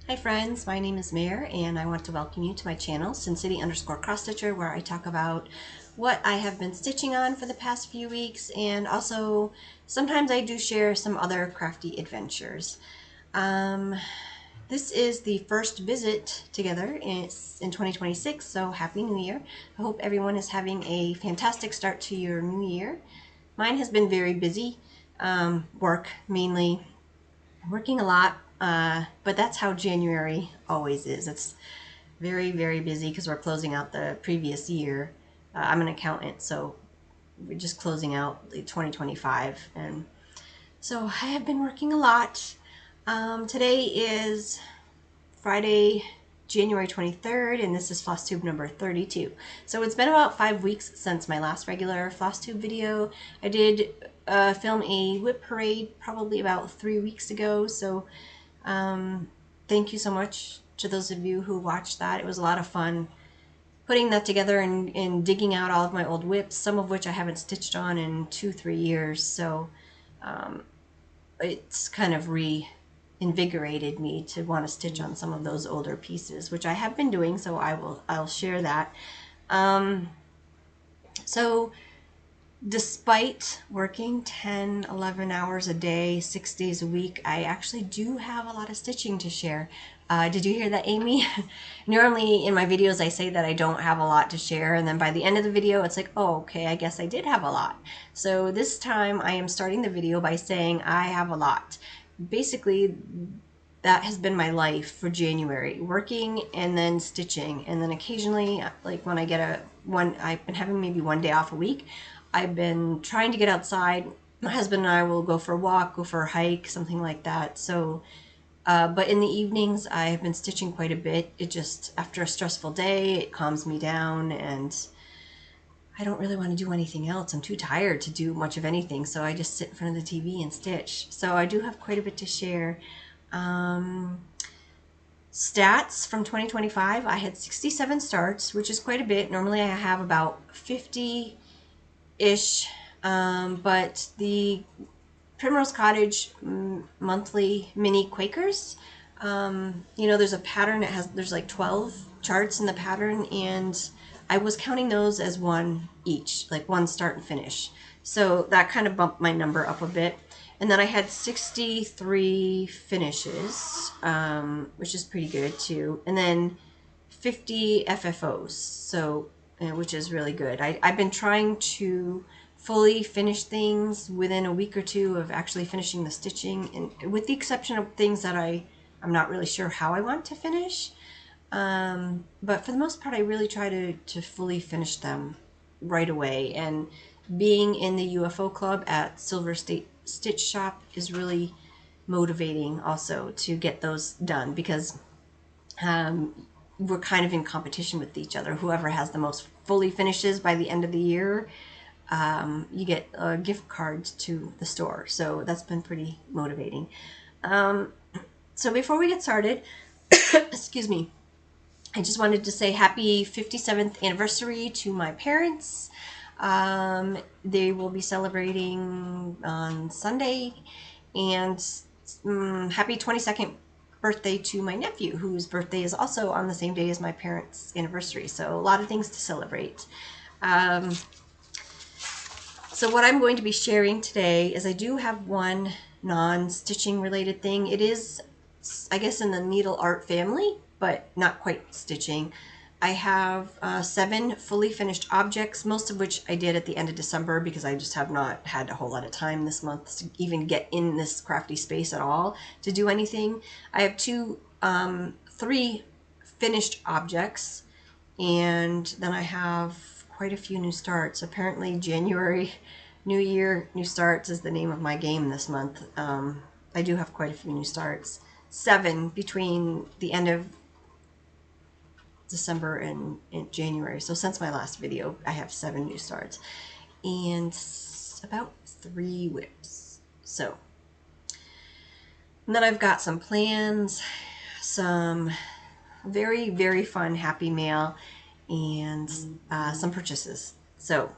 Hi friends, my name is Mare and I want to welcome you to my channel, SinCity_CrossStitcher, where I talk about what I have been stitching on for the past few weeks, and also sometimes I do share some other crafty adventures. This is the first visit together in 2026, so Happy New Year. I hope everyone is having a fantastic start to your new year. Mine has been very busy, work mainly, working a lot, but that's how January always is. It's very, very busy because we're closing out the previous year. I'm an accountant, so we're just closing out the 2025, and so I have been working a lot. Today is Friday, January 23rd, and this is Flosstube number 32. So it's been about 5 weeks since my last regular Flosstube video. I did film a whip parade probably about 3 weeks ago, so thank you so much to those of you who watched that. It was a lot of fun putting that together and digging out all of my old whips, some of which I haven't stitched on in 2-3 years, so it's kind of reinvigorated me to want to stitch on some of those older pieces, which I have been doing, so I'll share that. So despite working 10-11 hours a day, 6 days a week, I actually do have a lot of stitching to share. Did you hear that, Amy? Normally in my videos I say that I don't have a lot to share, and then by the end of the video it's like, oh, okay, I guess I did have a lot. So this time I am starting the video by saying I have a lot. Basically, that has been my life for January, working and then stitching, and then occasionally, like when I get I've been having maybe one day off a week, I've been trying to get outside. My husband and I will go for a walk, go for a hike, something like that. So, but in the evenings, I have been stitching quite a bit. It just, after a stressful day, it calms me down, and I don't really want to do anything else. I'm too tired to do much of anything, so I just sit in front of the TV and stitch. So I do have quite a bit to share. Stats from 2025, I had 67 starts, which is quite a bit. Normally I have about 50-ish, but the Primrose Cottage monthly mini Quakers, you know, there's a pattern. There's like 12 charts in the pattern, and I was counting those as one each, like one start and finish. So that kind of bumped my number up a bit. And then I had 63 finishes, which is pretty good too. And then 50 FFOs, so which is really good. I've been trying to fully finish things within a week or two of actually finishing the stitching, and with the exception of things that I'm not really sure how I want to finish. But for the most part, I really try to fully finish them right away. And being in the UFO club at Silver State Stitch Shop is really motivating also to get those done, because we're kind of in competition with each other. Whoever has the most fully finishes by the end of the year, you get gift cards to the store. So that's been pretty motivating. So before we get started, excuse me, I just wanted to say happy 57th anniversary to my parents. They will be celebrating on Sunday, and happy 22nd birthday to my nephew, whose birthday is also on the same day as my parents' anniversary. So a lot of things to celebrate. So what I'm going to be sharing today is I do have one non-stitching related thing. It is, I guess, in the needle art family, but not quite stitching. I have 7 fully finished objects, most of which I did at the end of December because I just have not had a whole lot of time this month to even get in this crafty space at all to do anything. I have 3 finished objects, and then I have quite a few new starts. Apparently January, New Year, New Starts is the name of my game this month. I do have quite a few new starts. 7 between the end of December and January. So since my last video, I have 7 new starts and about 3 whips. So, and then I've got some plans, some very, very fun Happy Mail, and some purchases. So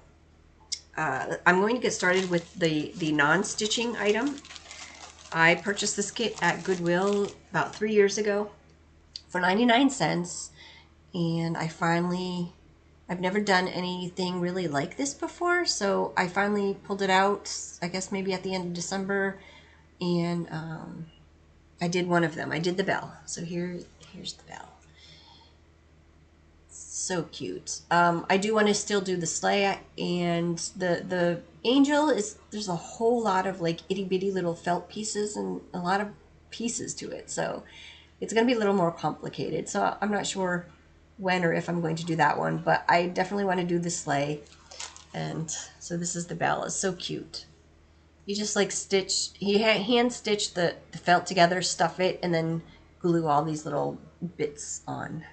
I'm going to get started with the non-stitching item. I purchased this kit at Goodwill about 3 years ago. for 99 cents. And I've never done anything really like this before, so I finally pulled it out, I guess maybe at the end of December, and I did one of them. I did the bell. So here's the bell. So cute. I do want to still do the sleigh, and the angel is, there's a whole lot of like itty bitty little felt pieces and a lot of pieces to it, so it's going to be a little more complicated. So I'm not sure when or if I'm going to do that one, but I definitely want to do the sleigh. And so this is the bell. It's so cute. You just like stitch, he hand stitched the felt together, stuff it, and then glue all these little bits on.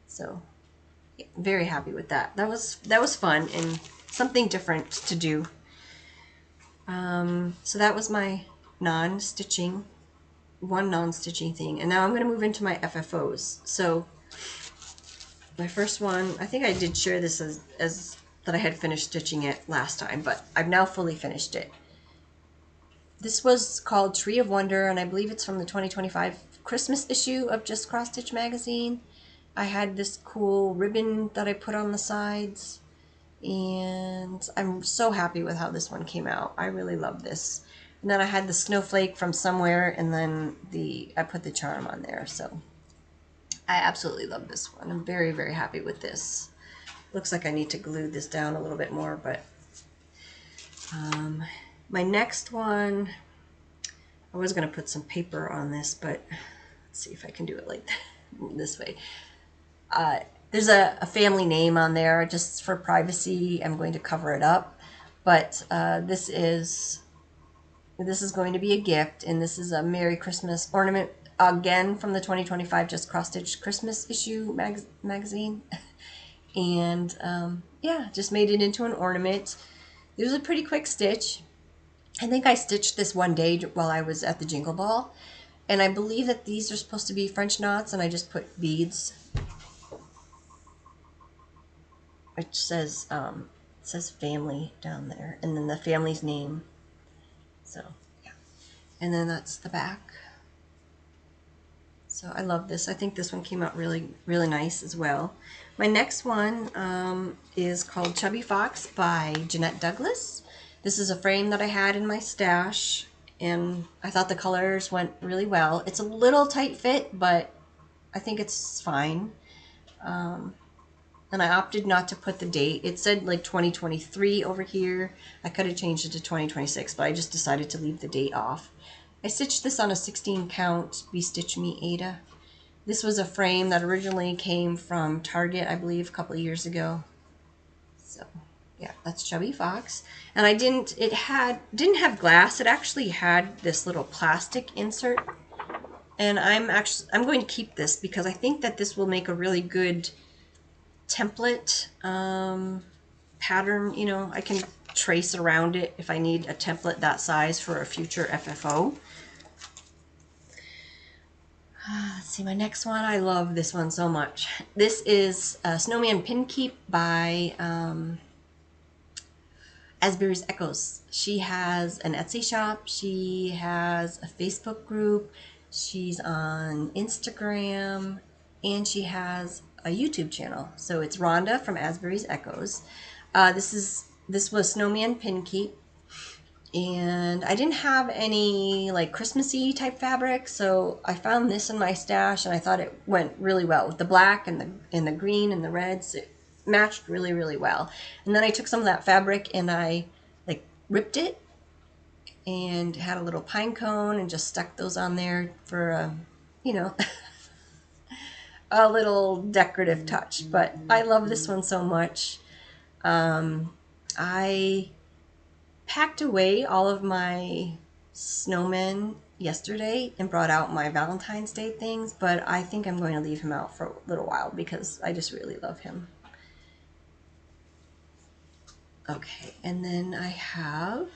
So very happy with that. That was fun and something different to do. So that was my non-stitching thing, and now I'm going to move into my FFOs. So my first one, I think I did share this as that I had finished stitching it last time, but I've now fully finished it. This was called Tree of Wonder, and I believe it's from the 2025 Christmas issue of Just Cross Stitch magazine. I had this cool ribbon that I put on the sides, and I'm so happy with how this one came out. I really love this. And then I had the snowflake from somewhere, and then I put the charm on there. So I absolutely love this one. I'm very, very happy with this. Looks like I need to glue this down a little bit more, but my next one, I was going to put some paper on this, but let's see if I can do it like this way. There's a family name on there just for privacy. I'm going to cover it up, but this is going to be a gift, and this is a Merry Christmas ornament, again from the 2025 Just Cross Stitch Christmas issue magazine. And yeah, just made it into an ornament. It was a pretty quick stitch. I think I stitched this one day while I was at the Jingle Ball, and I believe that these are supposed to be French knots, and I just put beads, which says family down there, and then the family's name. So yeah, and then that's the back. So I love this. I think this one came out really, really nice as well. My next one is called Chubby Fox by Jeannette Douglas. This is a frame that I had in my stash, and I thought the colors went really well. It's a little tight fit, but I think it's fine. And I opted not to put the date. It said like 2023 over here. I could have changed it to 2026, but I just decided to leave the date off. I stitched this on a 16 count Be-Stitch Me Ada. This was a frame that originally came from Target, I believe, a couple of years ago. So yeah, that's Chubby Fox. And I didn't have glass. It actually had this little plastic insert. And I'm going to keep this because I think that this will make a really good template pattern. You know, I can trace around it if I need a template that size for a future FFO. Let's see, my next one. I love this one so much. This is Snowman Pinkeep by Asbury's Echoes. She has an Etsy shop. She has a Facebook group. She's on Instagram, and she has a YouTube channel. So it's Rhonda from Asbury's Echoes. This was Snowman Pinkeep, and I didn't have any like Christmassy type fabric, so I found this in my stash, and I thought it went really well with the black and the green and the reds. It matched really, really well. And then I took some of that fabric and I like ripped it and had a little pine cone and just stuck those on there for a, you know, a little decorative touch. But I love this one so much. I packed away all of my snowmen yesterday and brought out my Valentine's Day things, but I think I'm going to leave him out for a little while because I just really love him. Okay, and then I have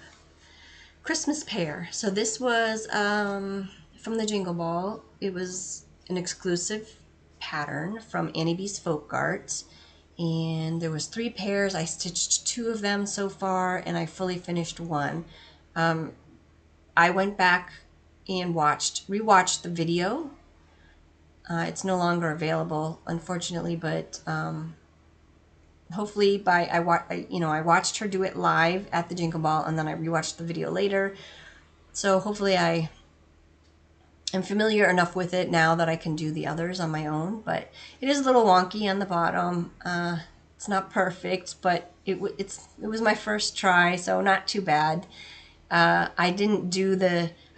Christmas Pear. So this was from the Jingle Ball. It was an exclusive pattern from Annie B's Folk Art, and there was 3 pairs. I stitched 2 of them so far, and I fully finished one. I went back and rewatched the video It's no longer available, unfortunately, but hopefully by I watched her do it live at the Jingle Ball, and then I rewatched the video later. So hopefully I am familiar enough with it now that I can do the others on my own. But it is a little wonky on the bottom. It's not perfect, but it was my first try, so not too bad. I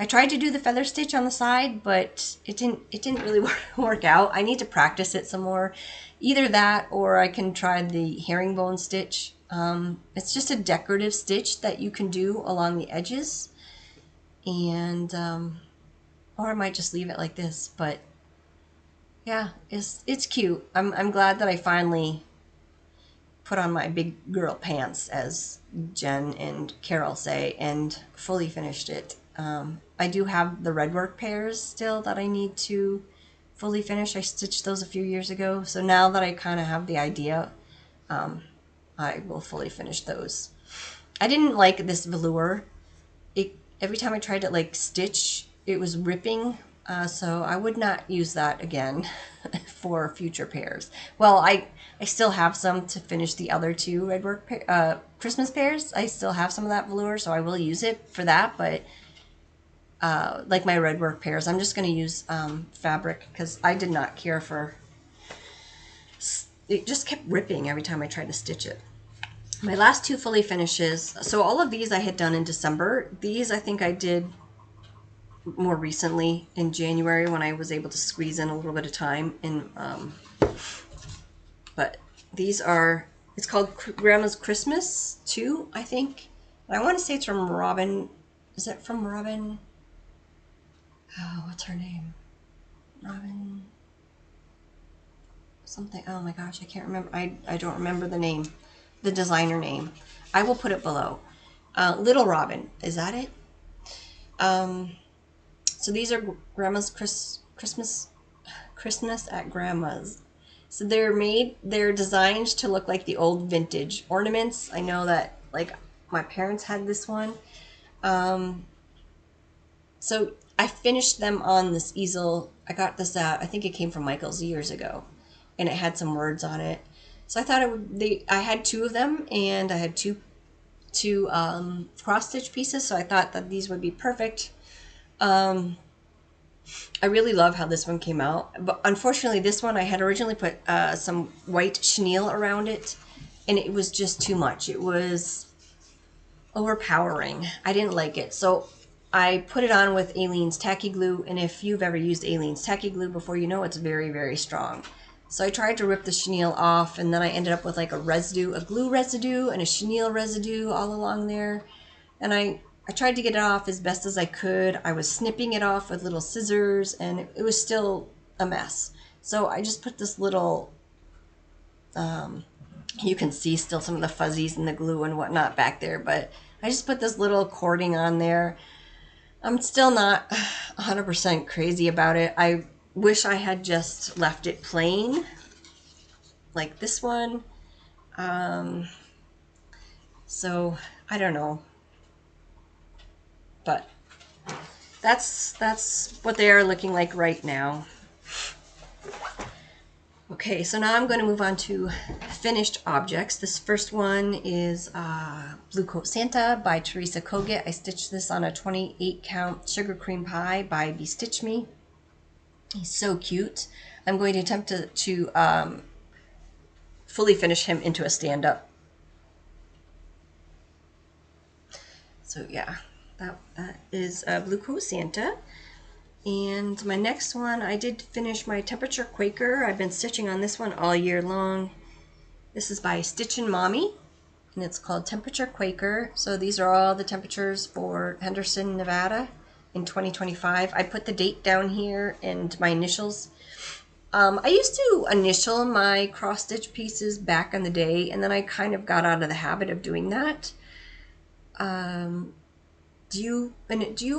tried to do the feather stitch on the side, but it didn't really work out. I need to practice it some more. Either that, or I can try the herringbone stitch. It's just a decorative stitch that you can do along the edges, and or I might just leave it like this. But yeah, it's cute. I'm glad that I finally put on my big girl pants, as Jen and Carol say, and fully finished it. I do have the red work pairs still that I need to fully finish. I stitched those a few years ago, so now that I kind of have the idea, I will fully finish those. I didn't like this velour. Every time I tried to like stitch, it was ripping, so I would not use that again for future pairs. Well, I still have some to finish the other two red work Christmas pairs. I still have some of that velour, so I will use it for that, but like my red work pairs, I'm just going to use fabric, because I did not care for it. Just kept ripping every time I tried to stitch it. My last two fully finishes, so all of these I had done in December. These I think I did more recently in January, when I was able to squeeze in a little bit of time. But these are, it's called Grandma's Christmas 2, I think. I want to say it's from Robin. Is it from Robin? Oh, what's her name? Robin something. Oh my gosh, I can't remember. I don't remember the name, the designer name. I will put it below. Little Robin, is that it? So these are Grandma's Christmas at Grandma's. So they're designed to look like the old vintage ornaments. I know that, like, my parents had this one. So I finished them on this easel. I got this at, I think it came from Michael's years ago, and it had some words on it. So I thought I had two of them, and I had two cross stitch pieces, so I thought that these would be perfect. I really love how this one came out, but unfortunately this one I had originally put some white chenille around it, and it was just too much. It was overpowering. I didn't like it, so I put it on with Aleene's tacky glue, and if you've ever used Aleene's tacky glue before, you know it's very, very strong. So I tried to rip the chenille off, and then I ended up with like a glue residue and a chenille residue all along there, and I tried to get it off as best as I could. I was snipping it off with little scissors, and it was still a mess. So I just put this little, you can see still some of the fuzzies and the glue and whatnot back there, but I just put this little cording on there. I'm still not 100% crazy about it. I wish I had just left it plain, like this one. So I don't know. But that's what they are looking like right now. Okay, so now I'm going to move on to finished objects. This first one is Blue Coat Santa by Teresa Kogut. I stitched this on a 28 count sugar cream pie by Bestitch Me. He's so cute. I'm going to attempt to fully finish him into a stand-up. So yeah. That is Blue Coat Santa. And my next one, I did finish my Temperature Quaker. I've been stitching on this one all year long. This is by Stitchin' Mommy, and it's called Temperature Quaker. So these are all the temperatures for Henderson, Nevada in 2025. I put the date down here and my initials. I used to initial my cross-stitch pieces back in the day, and then I kind of got out of the habit of doing that. Do you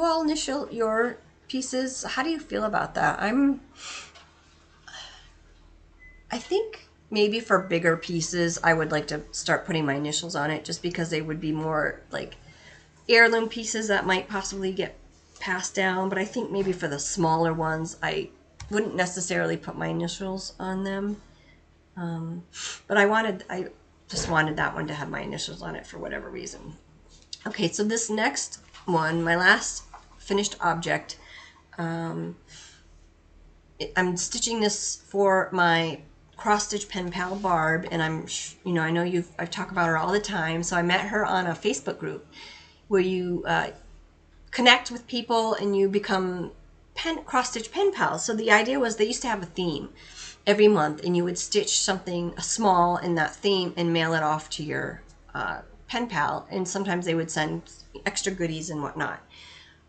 all initial your pieces? How do you feel about that? I think maybe for bigger pieces, I would like to start putting my initials on it, just because they would be more like heirloom pieces that might possibly get passed down. But I think maybe for the smaller ones, I wouldn't necessarily put my initials on them. But I just wanted that one to have my initials on it for whatever reason. Okay, so this next one, my last finished object, I'm stitching this for my cross stitch pen pal Barb, and I know I've talked about her all the time. So I met her on a Facebook group where you connect with people and you become cross stitch pen pals. So the idea was they used to have a theme every month, and you would stitch something small in that theme and mail it off to your pen pal, and sometimes they would send extra goodies and whatnot.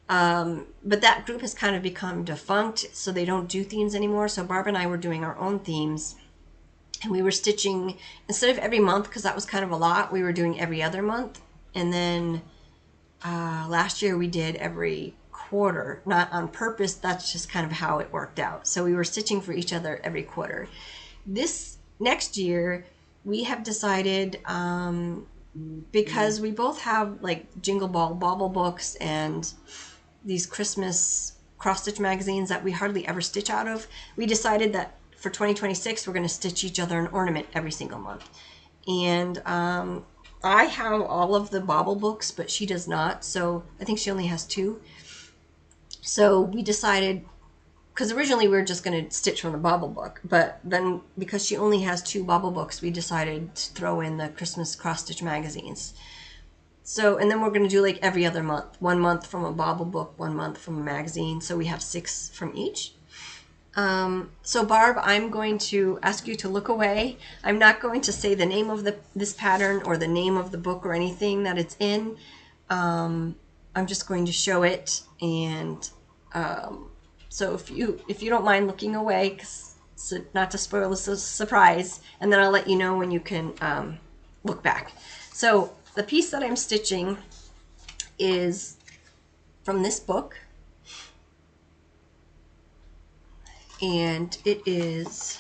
But that group has kind of become defunct, so they don't do themes anymore. So Barb and I were doing our own themes, and we were stitching instead of every month, because that was kind of a lot, we were doing every other month. And then last year we did every quarter, not on purpose, that's just kind of how it worked out. So we were stitching for each other every quarter. This next year we have decided, because we both have like Jingle Ball bauble books and these Christmas cross stitch magazines that we hardly ever stitch out of, we decided that for 2026 we're going to stitch each other an ornament every single month. And I have all of the bauble books, but she does not, so I think she only has 2. So we decided, because originally we were just going to stitch from the bauble book, but then because she only has 2 bauble books, we decided to throw in the Christmas cross stitch magazines. So, and then we're going to do like every other month, 1 month from a bauble book, 1 month from a magazine, so we have 6 from each. So Barb, I'm going to ask you to look away. I'm not going to say the name of this pattern or the name of the book or anything that it's in. I'm just going to show it, and so if you don't mind looking away, so not to spoil the surprise, and then I'll let you know when you can look back. So the piece that I'm stitching is from this book, and it is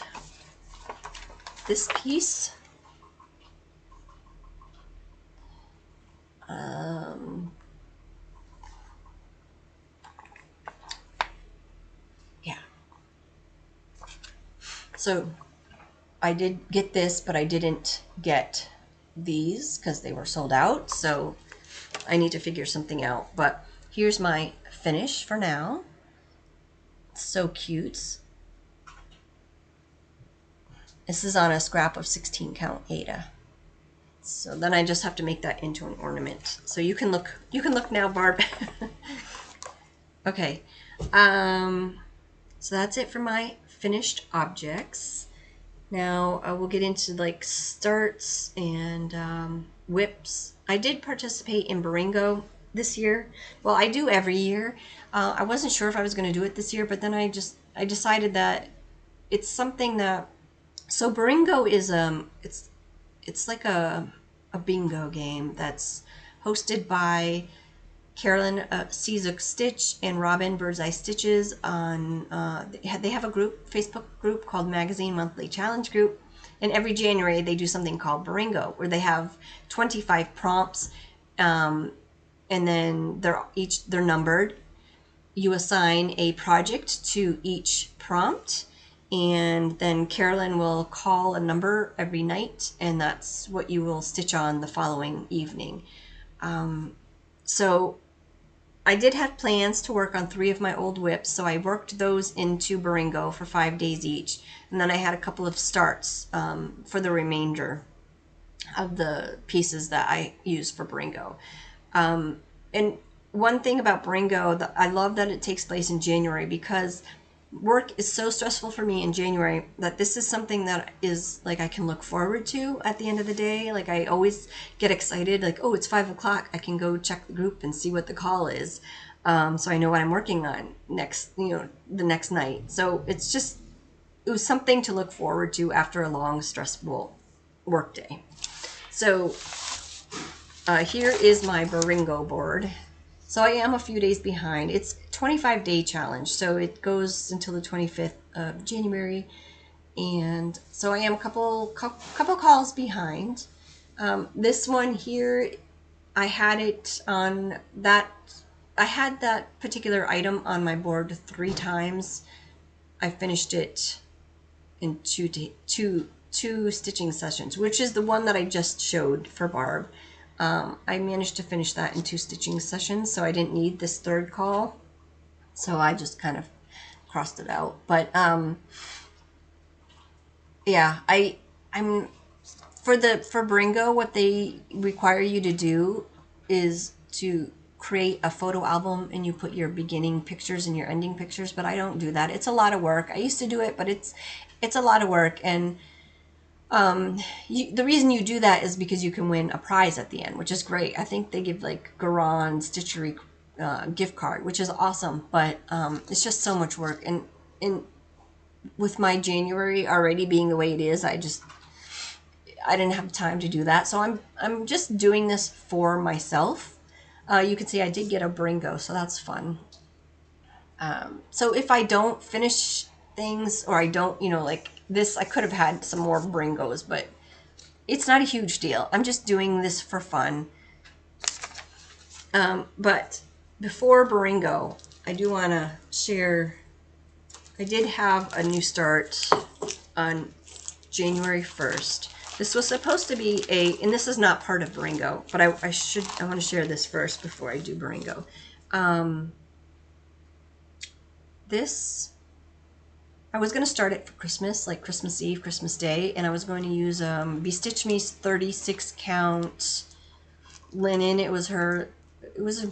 this piece. Yeah. So I did get this, but I didn't get these because they were sold out. So I need to figure something out. But here's my finish for now. It's so cute. This is on a scrap of 16 count Ada. So then I just have to make that into an ornament. So you can look now, Barb. Okay. So that's it for my finished objects. Now we'll get into like starts and whips. I did participate in Baringo this year. Well, I do every year. I wasn't sure if I was going to do it this year, but then I decided that it's something that, so Baringo is it's like a bingo game that's hosted by Carolyn Caesar Stitch and Robin Birdseye Stitches on they have a group, Facebook group called Magazine Monthly Challenge Group, and every January they do something called Baringo, where they have 25 prompts, and then they're numbered. You assign a project to each prompt, and then Carolyn will call a number every night, and that's what you will stitch on the following evening. So I did have plans to work on 3 of my old whips, so I worked those into Baringo for 5 days each, and then I had a couple of starts for the remainder of the pieces that I use for Baringo. And one thing about Baringo, I love that it takes place in January, because work is so stressful for me in January that this is something that is like I can look forward to at the end of the day. Like I always get excited, like, oh, it's 5 o'clock, I can go check the group and see what the call is, so I know what I'm working on the next night. So it was something to look forward to after a long stressful work day. So here is my Baringo board. So I am a few days behind. It's 25-day challenge, so it goes until the 25th of January, and so I am a couple calls behind. This one here, I had that particular item on my board 3 times. I finished it in two stitching sessions, which is the one that I just showed for Barb. I managed to finish that in 2 stitching sessions, so I didn't need this 3rd call. So I just kind of crossed it out. But yeah, I'm for Bringo, what they require you to do is to create a photo album, and you put your beginning pictures and your ending pictures, but I don't do that. It's a lot of work. I used to do it, but it's a lot of work, and the reason you do that is because you can win a prize at the end, which is great. I think they give like Garan Stitchery gift card, which is awesome, but it's just so much work, and with my January already being the way it is, I didn't have time to do that, so I'm just doing this for myself. You can see I did get a Bringo, so that's fun. So if I don't finish things, or I don't, like this, I could have had some more Bringos, but it's not a huge deal. I'm just doing this for fun. But before Bringo, I do want to share, I did have a new start on January 1st. This was supposed to be and this is not part of Bringo, but I want to share this first before I do Bringo. This, I was going to start it for Christmas, like Christmas Eve, Christmas Day, and I was going to use Bestitch Me's 36 count linen. It was a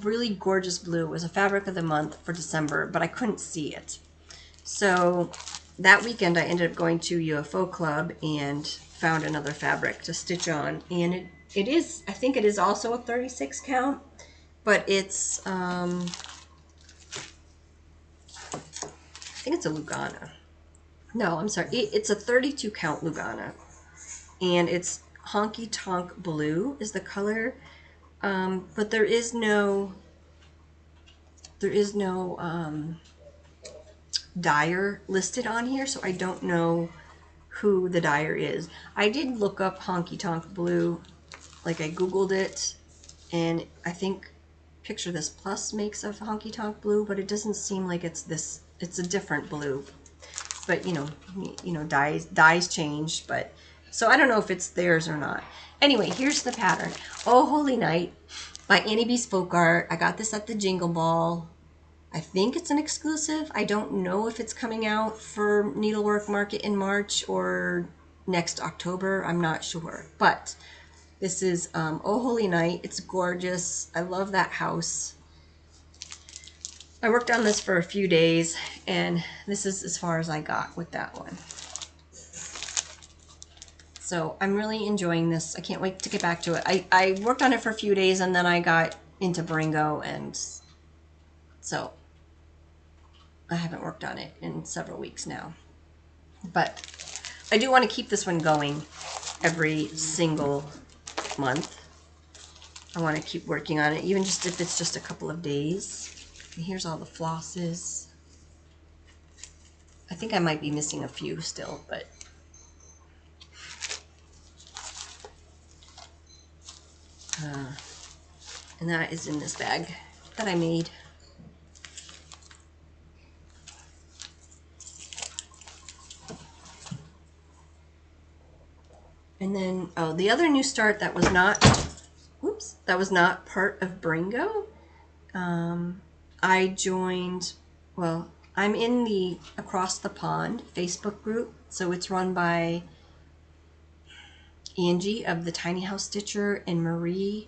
really gorgeous blue. It was a fabric of the month for December, but I couldn't see it. So that weekend I ended up going to UFO Club and found another fabric to stitch on, and it is, I think it is also a 36 count, but it's I think it's a Lugana. No, I'm sorry, it's a 32 count Lugana, and it's Honky Tonk Blue is the color, but there is no dyer listed on here, so I don't know who the dyer is. I did look up Honky Tonk Blue, like I googled it, and I think Picture This Plus makes of Honky Tonk Blue, but it doesn't seem like it's this. It's a different blue, but you know dyes change, but so I don't know if it's theirs or not. Anyway, here's the pattern. Oh Holy Night by Annie B's Folk Art. I got this at the Jingle Ball. I think it's an exclusive. I don't know if it's coming out for Needlework Market in March or next October. I'm not sure. But this is Oh Holy Night. It's gorgeous. I love that house. I worked on this for a few days, and this is as far as I got with that one. So I'm really enjoying this. I can't wait to get back to it. I worked on it for a few days, and then I got into Bringo, and so I haven't worked on it in several weeks now. But I do want to keep this one going every single month. I want to keep working on it, even just if it's just a couple of days. And here's all the flosses. I think I might be missing a few still, but and that is in this bag that I made. And then, oh, the other new start that was not, whoops, that was not part of Bringo. I joined, well, I'm in the Across the Pond Facebook group, so it's run by Angie of the Tiny House Stitcher and Marie.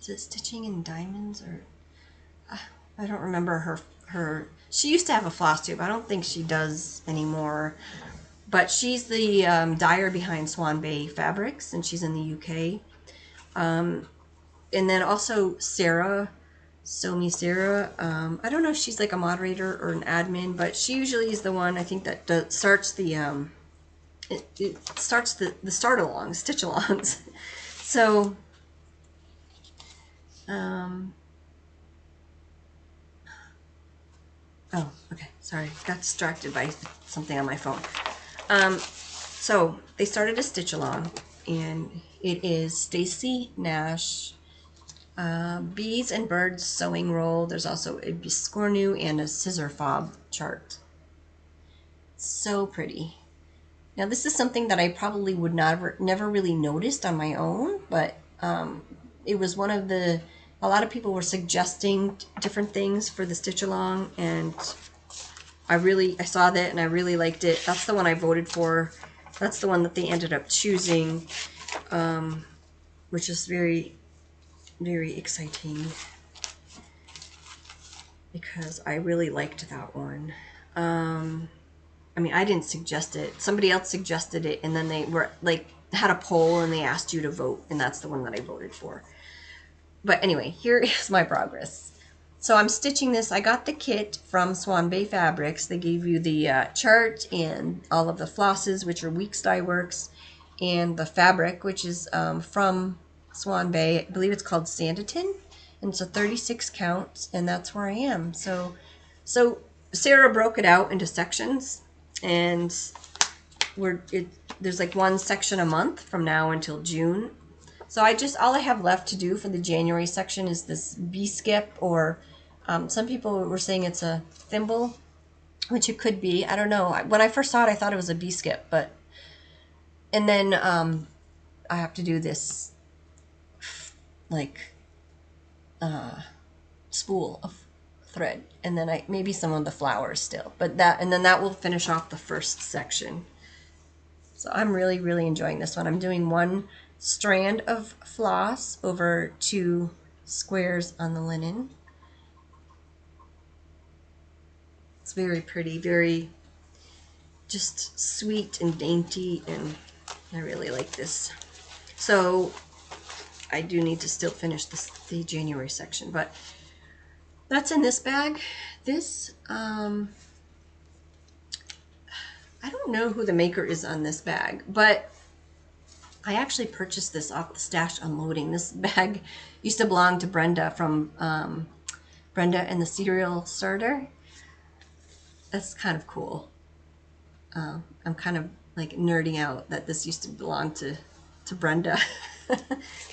Is it Stitching in Diamonds, or I don't remember her. She used to have a Flosstube. I don't think she does anymore. But she's the dyer behind Swan Bay Fabrics, and she's in the UK. And then also Sarah, Sarah. I don't know if she's like a moderator or an admin, but she usually is the one, I think, that starts the it starts the start-alongs, stitch-alongs. So oh, okay, sorry, got distracted by something on my phone. So they started a stitch along, and it is Stacy, Nash, Bees and Birds sewing roll. There's also a biscornu and a scissor fob chart. So pretty. Now this is something that I probably would never really noticed on my own, but it was one of the, a lot of people were suggesting different things for the stitch along, and I saw that and I really liked it. That's the one I voted for. That's the one that they ended up choosing, which is very, very exciting because I really liked that one. I mean, I didn't suggest it. Somebody else suggested it, and then they were like had a poll and they asked you to vote, and that's the one that I voted for. But anyway, here is my progress. So I'm stitching this. I got the kit from Swan Bay Fabrics. They gave you the chart and all of the flosses, which are Weeks Dye Works, and the fabric, which is from Swan Bay. I believe it's called Sanditon, and it's a 36 count, and that's where I am. So Sarah broke it out into sections, and there's like one section a month from now until June. So all I have left to do for the January section is this B-skip, or some people were saying it's a thimble, which it could be. I don't know. When I first saw it, I thought it was a B-skip, and then I have to do this like spool of thread, and then maybe some of the flowers still, and then that will finish off the first section. So I'm really, really enjoying this one. I'm doing one strand of floss over 2 squares on the linen. It's very pretty, very just sweet and dainty, and I really like this. So I do need to still finish the January section, but that's in this bag. This, I don't know who the maker is on this bag, but I actually purchased this off the stash unloading. This bag used to belong to Brenda from Brenda and the Cereal Starter. That's kind of cool. I'm kind of like nerding out that this used to belong to Brenda.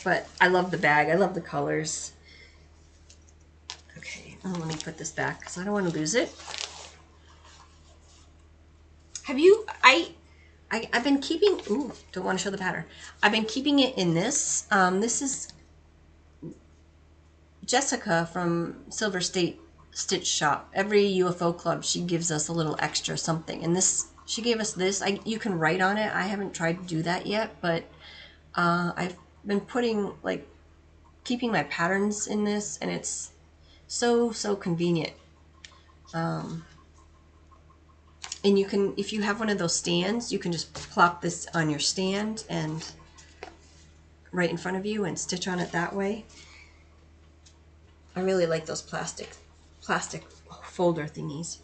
But I love the bag. I love the colors. Okay, let me put this back because I don't want to lose it. Have you, I've been keeping, ooh, don't want to show the pattern. I've been keeping it in this. This is Jessica from Silver State Stitch Shop. Every UFO club, she gives us a little extra something. And this, she gave us this. You can write on it. I haven't tried to do that yet, but I've been putting, like, keeping my patterns in this, and it's so convenient. And you can, if you have one of those stands, you can just plop this on your stand and right in front of you and stitch on it that way. I really like those plastic folder thingies.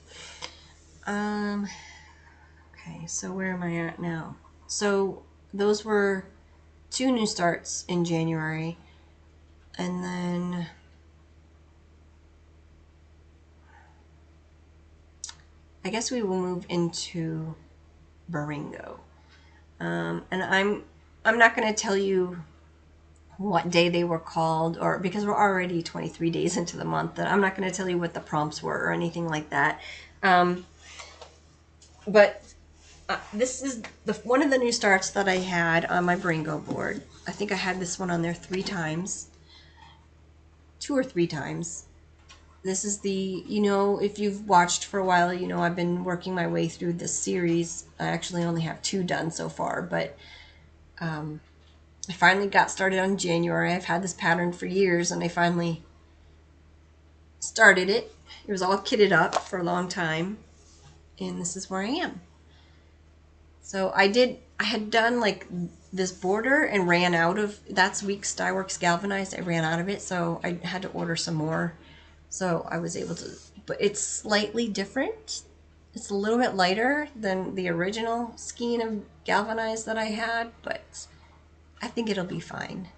Okay, so where am I at now? So those were 2 new starts in January, and then I guess we will move into Baringo. And I'm not going to tell you what day they were called, or because we're already 23 days into the month, that I'm not going to tell you what the prompts were or anything like that. But this is one of the new starts that I had on my Baringo board. I think I had this one on there 3 times, 2 or 3 times. This is the, you know, if you've watched for a while, you know I've been working my way through this series. I actually only have 2 done so far, but I finally got started on January. I've had this pattern for years, and I finally started it. It was all kitted up for a long time, and this is where I am. So I had done like this border and ran out of, that's Weeks Dye Works Galvanized. I ran out of it, so I had to order some more. So I was able to, but it's slightly different. It's a little bit lighter than the original skein of galvanized that I had, but I think it'll be fine.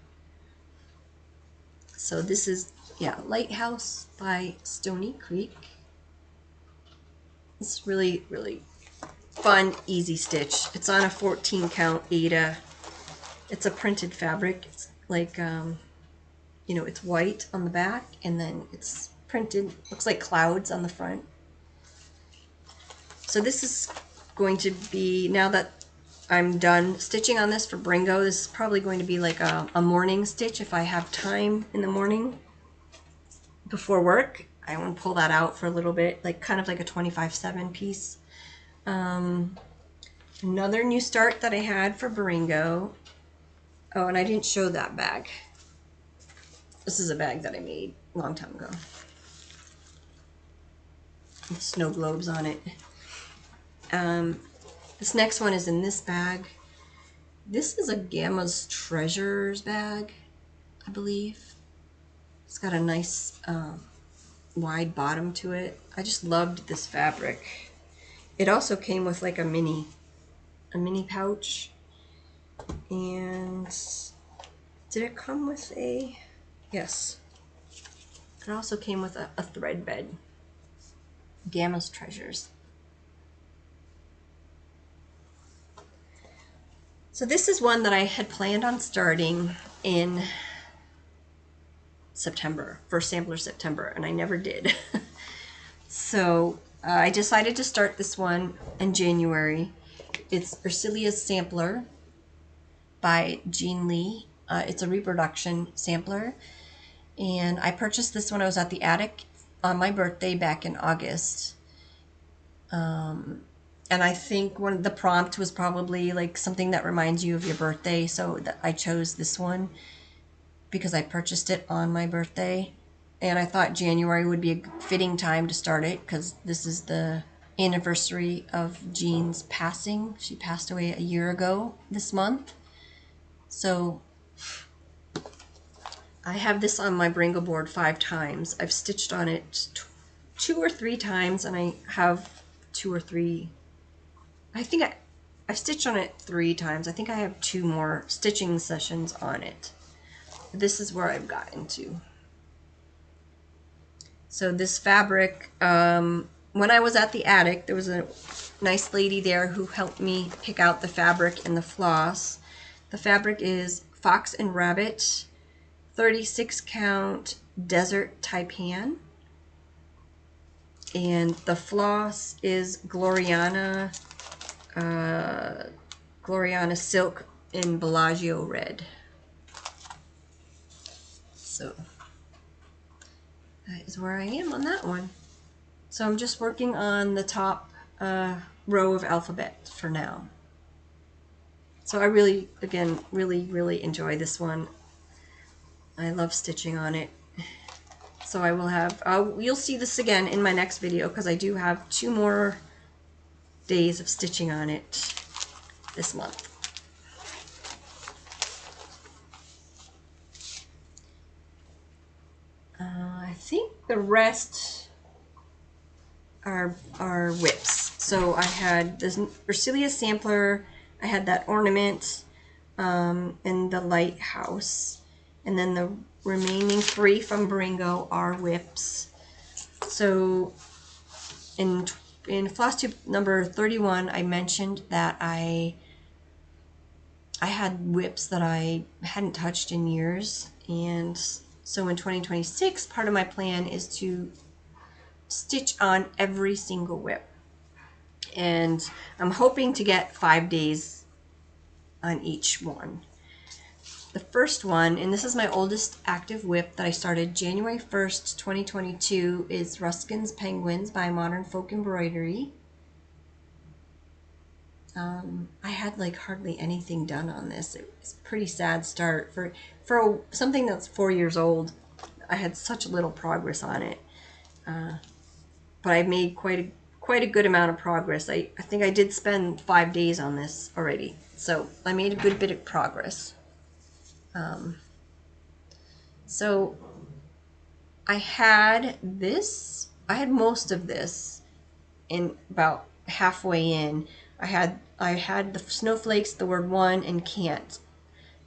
So this is, yeah, Lighthouse by Stoney Creek. It's really, really fun, easy stitch. It's on a 14 count Aida. It's a printed fabric. It's like you know, it's white on the back and then it's printed, looks like clouds on the front. So this is going to be, now that I'm done stitching on this for Bringo, this is probably going to be like a morning stitch if I have time in the morning before work. I want to pull that out for a little bit, like kind of like a 25/7 piece. Another new start that I had for Bringo. Oh, and I didn't show that bag. This is a bag that I made a long time ago. With snow globes on it. This next one is in this bag. This is a Gamma's Treasures bag, I believe. It's got a nice wide bottom to it. I just loved this fabric. It also came with like a mini pouch. And did it come with a, yes. It also came with a thread bed. Gamma's Treasures. So this is one that I had planned on starting in September, first sampler September, and I never did. So I decided to start this one in January. It's Ersilia's Sampler by Jeannette. It's a reproduction sampler, and I purchased this when I was at the attic on my birthday back in August. And I think one of the prompt was probably like something that reminds you of your birthday, so I chose this one because I purchased it on my birthday, and I thought January would be a fitting time to start it because this is the anniversary of Jean's passing. She passed away a year ago this month. So I have this on my Bringo board 5 times. I've stitched on it 2 or 3 times, and I have 2 or 3. I think I've stitched on it 3 times. I think I have 2 more stitching sessions on it. This is where I've gotten to. So this fabric, when I was at the attic, there was a nice lady there who helped me pick out the fabric and the floss. The fabric is Fox and Rabbit 36 count Desert Taipan. And the floss is Gloriana Silk in Bellagio Red. So that is where I am on that one. So I'm just working on the top row of alphabet for now. So I really, again, really enjoy this one. I love stitching on it. So I will have, you'll see this again in my next video because I do have 2 more days of stitching on it this month. I think the rest are whips. So I had this Ersilia sampler, I had that ornament in the Lighthouse, and then the remaining 3 from Bringo are whips. So in Flosstube number 31, I mentioned that I had whips that I hadn't touched in years, and so in 2026, part of my plan is to stitch on every single whip. And I'm hoping to get 5 days on each one. The first one, and this is my oldest active whip that I started January 1st, 2022, is Ruskins Penguins by Modern Folk Embroidery. I had like hardly anything done on this. It was a pretty sad start for something that's 4 years old. I had such little progress on it, but I made quite a good amount of progress. I think I did spend 5 days on this already, so I made a good bit of progress. So I had most of this in about halfway in. I had the snowflakes, the word one, and can't.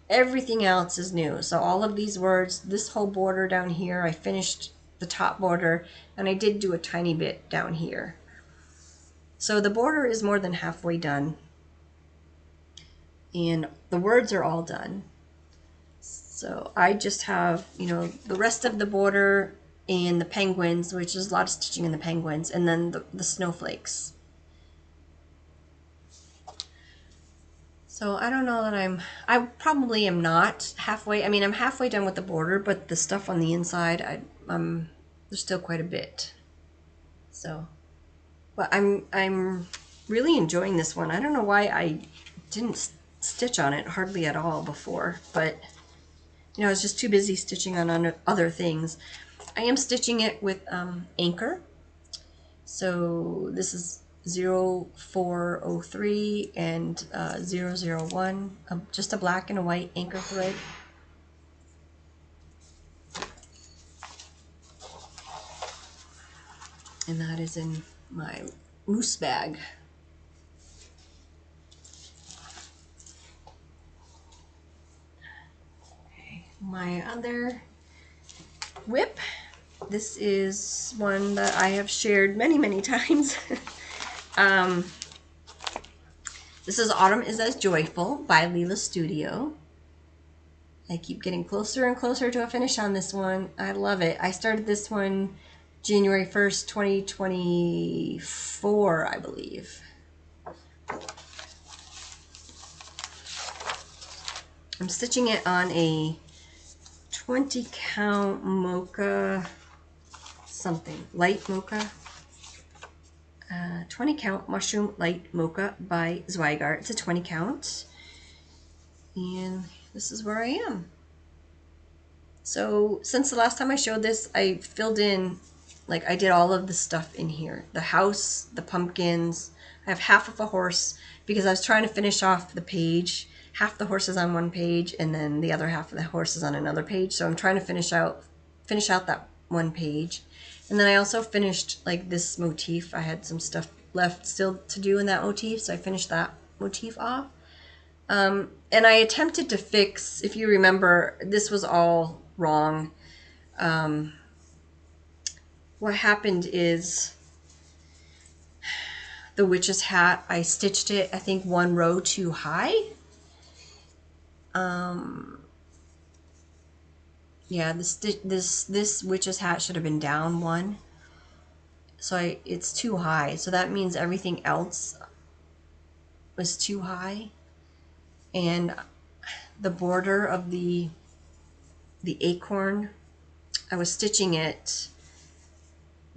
Everything else is new. So all of these words, this whole border down here, I finished the top border, and I did do a tiny bit down here. So the border is more than halfway done, and the words are all done. So I just have, you know, the rest of the border and the penguins, which is a lot of stitching in the penguins, and then the snowflakes. So I don't know that I probably am not halfway. I mean, I'm halfway done with the border, but the stuff on the inside, there's still quite a bit. So, but I'm really enjoying this one. I don't know why I didn't stitch on it hardly at all before, but you know, I was just too busy stitching on other things. I am stitching it with Anchor. So this is 0403 and 001, just a black and a white anchor thread. And that is in my moose bag. Okay, my other whip. This is one that I have shared many, many times. This is Autumn is as Joyful by Lila Studio. I keep getting closer and closer to a finish on this one. I love it. I started this one January 1st, 2024, I believe. I'm stitching it on a 20 count mocha something, light mocha. 20 count mushroom light mocha by Zweigart. It's a 20 count. And this is where I am. So since the last time I showed this, I filled in, like I did all of the stuff in here. The house, the pumpkins. I have half of a horse because I was trying to finish off the page. Half the horse is on one page and then the other half of the horse is on another page. So I'm trying to finish out that one page. And then I also finished like this motif. I had some stuff left still to do in that motif, so I finished that motif off. And I attempted to fix, if you remember, this was all wrong. What happened is the witch's hat, I stitched it, I think, one row too high. Yeah, this witch's hat should have been down one. So it's too high. So that means everything else was too high. And the border of the acorn, I was stitching it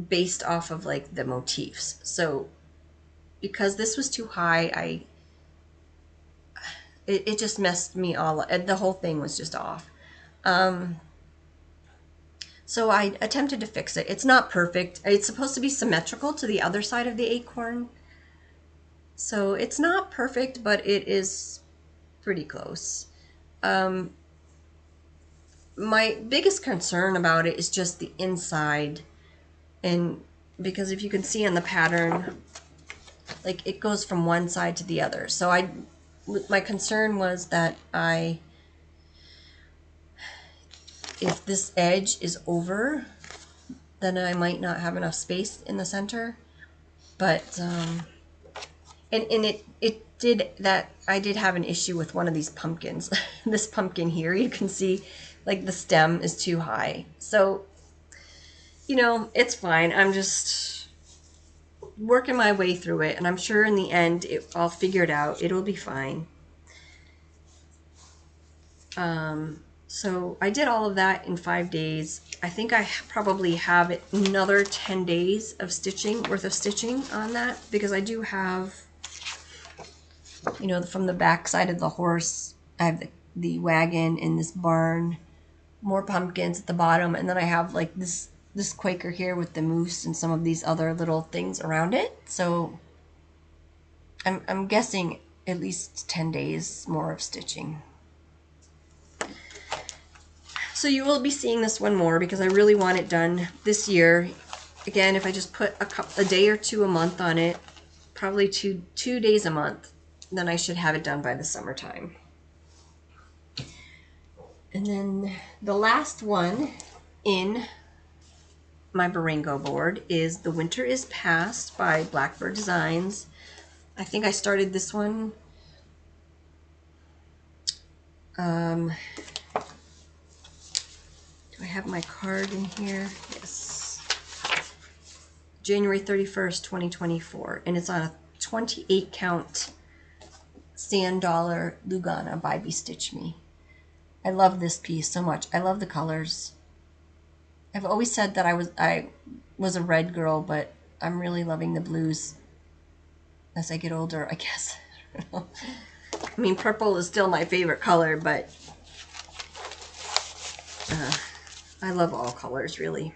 based off of like the motifs. So because this was too high, it just messed me all up. The whole thing was just off. So I attempted to fix it. It's not perfect. It's supposed to be symmetrical to the other side of the acorn. So it's not perfect, but it is pretty close. My biggest concern about it is just the inside. And because if you can see on the pattern, like it goes from one side to the other. So my concern was that if this edge is over, then I might not have enough space in the center. But and it did that. I did have an issue with one of these pumpkins. This pumpkin here, you can see like the stem is too high. So you know, it's fine. I'm just working my way through it, and I'm sure in the end I'll figure it out. It'll be fine. So I did all of that in 5 days. I think I probably have another 10 days of worth of stitching on that, because I do have, you know, from the back side of the horse, I have the wagon and this barn, more pumpkins at the bottom, and then I have like this Quaker here with the moose and some of these other little things around it. So I'm guessing at least 10 days more of stitching. So you will be seeing this one more because I really want it done this year. Again, if I just put a day or two a month on it, probably two days a month, then I should have it done by the summertime. And then the last one in my Baringo board is The Winter is Past by Blackbird Designs. I think I started this one I have my card in here. Yes. January 31st, 2024. And it's on a 28 count sand dollar Lugana by Bestitch Me. I love this piece so much. I love the colors. I've always said that I was a red girl, but I'm really loving the blues as I get older, I guess. I mean, purple is still my favorite color, but I love all colors, really.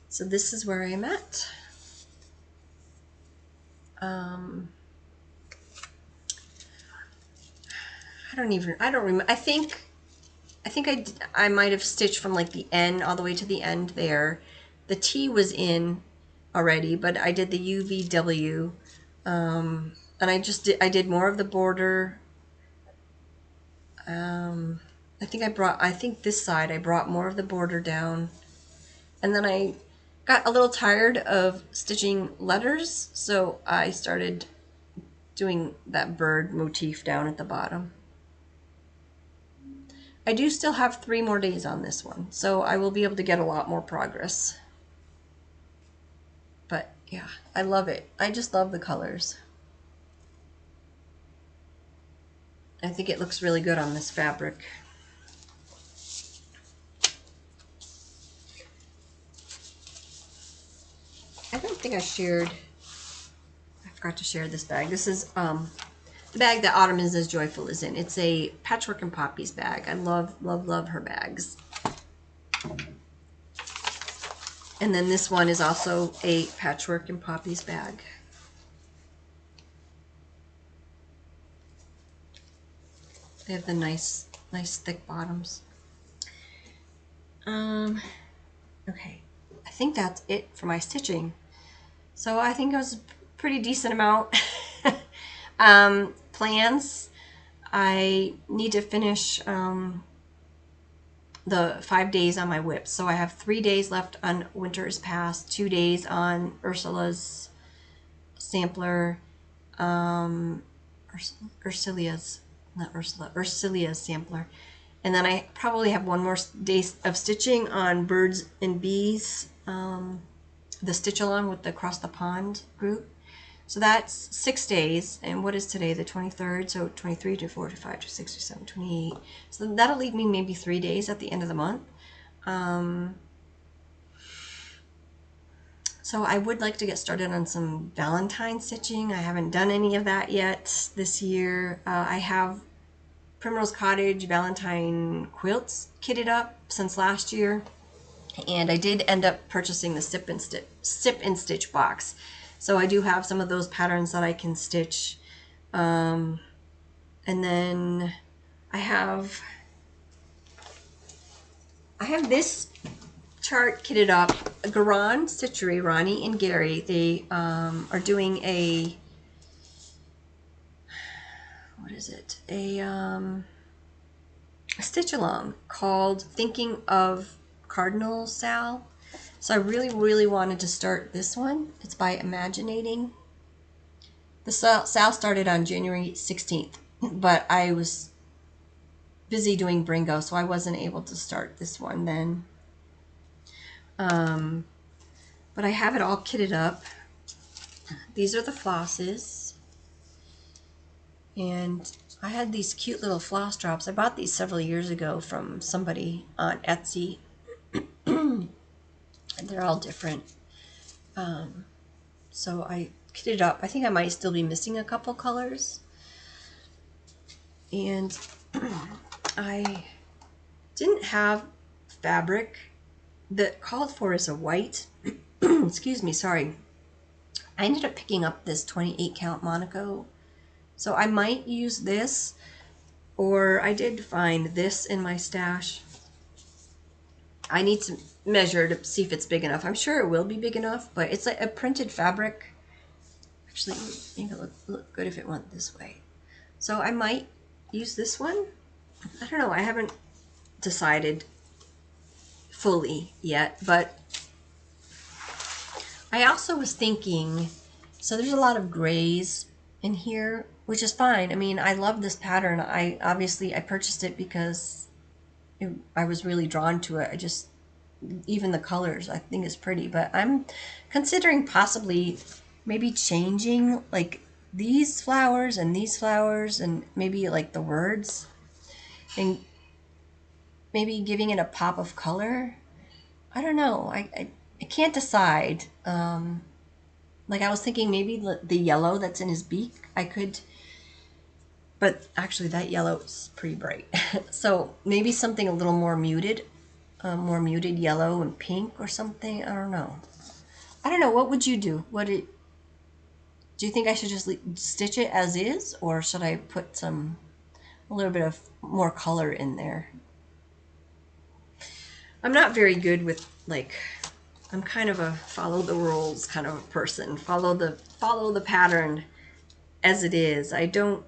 So this is where I'm at. I don't remember. I think I might have stitched from like the end all the way to the end there. The T was in already, but I did the UVW, and I did more of the border. I think this side I brought more of the border down, and then I got a little tired of stitching letters, so I started doing that bird motif down at the bottom. I do still have 3 more days on this one, so I will be able to get a lot more progress. But yeah, I love it. I just love the colors. I think it looks really good on this fabric. I don't think I forgot to share this bag. This is the bag that Autumn is as Joyful is in. It's a Patchwork and Poppies bag. I love, love, love her bags. And then this one is also a Patchwork and Poppies bag. They have the nice thick bottoms. Okay, I think that's it for my stitching. So I think it was a pretty decent amount. Plans. I need to finish the 5 days on my whip. So I have 3 days left on Winter's Past, 2 days on Ursula's sampler, Ersilia's sampler. And then I probably have 1 more day of stitching on Birds and Bees, the stitch along with the Across the Pond group. So that's 6 days. And what is today? The 23rd. So 23, 24, 25, 26, 27, 28. So that'll leave me maybe 3 days at the end of the month. So I would like to get started on some Valentine stitching. I haven't done any of that yet this year. I have Primrose Cottage Valentine quilts kitted up since last year. And I did end up purchasing the Sip and Stitch box. So I do have some of those patterns that I can stitch. And then I have this chart kitted up. Garan Stitchery, Ronnie and Gary, they are doing a, what is it? A stitch along called Thinking of Cardinal Sal. So I really, really wanted to start this one. It's by Imaginating. The sale started on January 16th, but I was busy doing Bringo, so I wasn't able to start this one then. But I have it all kitted up. These are the flosses. And I had these cute little floss drops. I bought these several years ago from somebody on Etsy. And they're all different. So I kitted up. I think I might still be missing a couple colors. And I didn't have fabric that called for is a white. Excuse me, sorry. I ended up picking up this 28 count Monaco. So I might use this, or I did find this in my stash. I need to measure to see if it's big enough. I'm sure it will be big enough, but it's like a printed fabric. Actually, it would look good if it went this way. So I might use this one. I don't know. I haven't decided fully yet, but I also was thinking, so there's a lot of grays in here, which is fine. I mean, I love this pattern. I purchased it because I was really drawn to it. I just, even the colors I think is pretty, but I'm considering possibly maybe changing like these flowers and maybe like the words and maybe giving it a pop of color. I don't know. I can't decide. Like I was thinking maybe the yellow that's in his beak, I could, but actually that yellow is pretty bright. So maybe something a little more muted yellow and pink or something. I don't know. I don't know. What would you do? Do you think I should just stitch it as is, or should I put a little bit of more color in there? I'm not very good with like, I'm kind of a follow the rules kind of a person. Follow the pattern as it is. I don't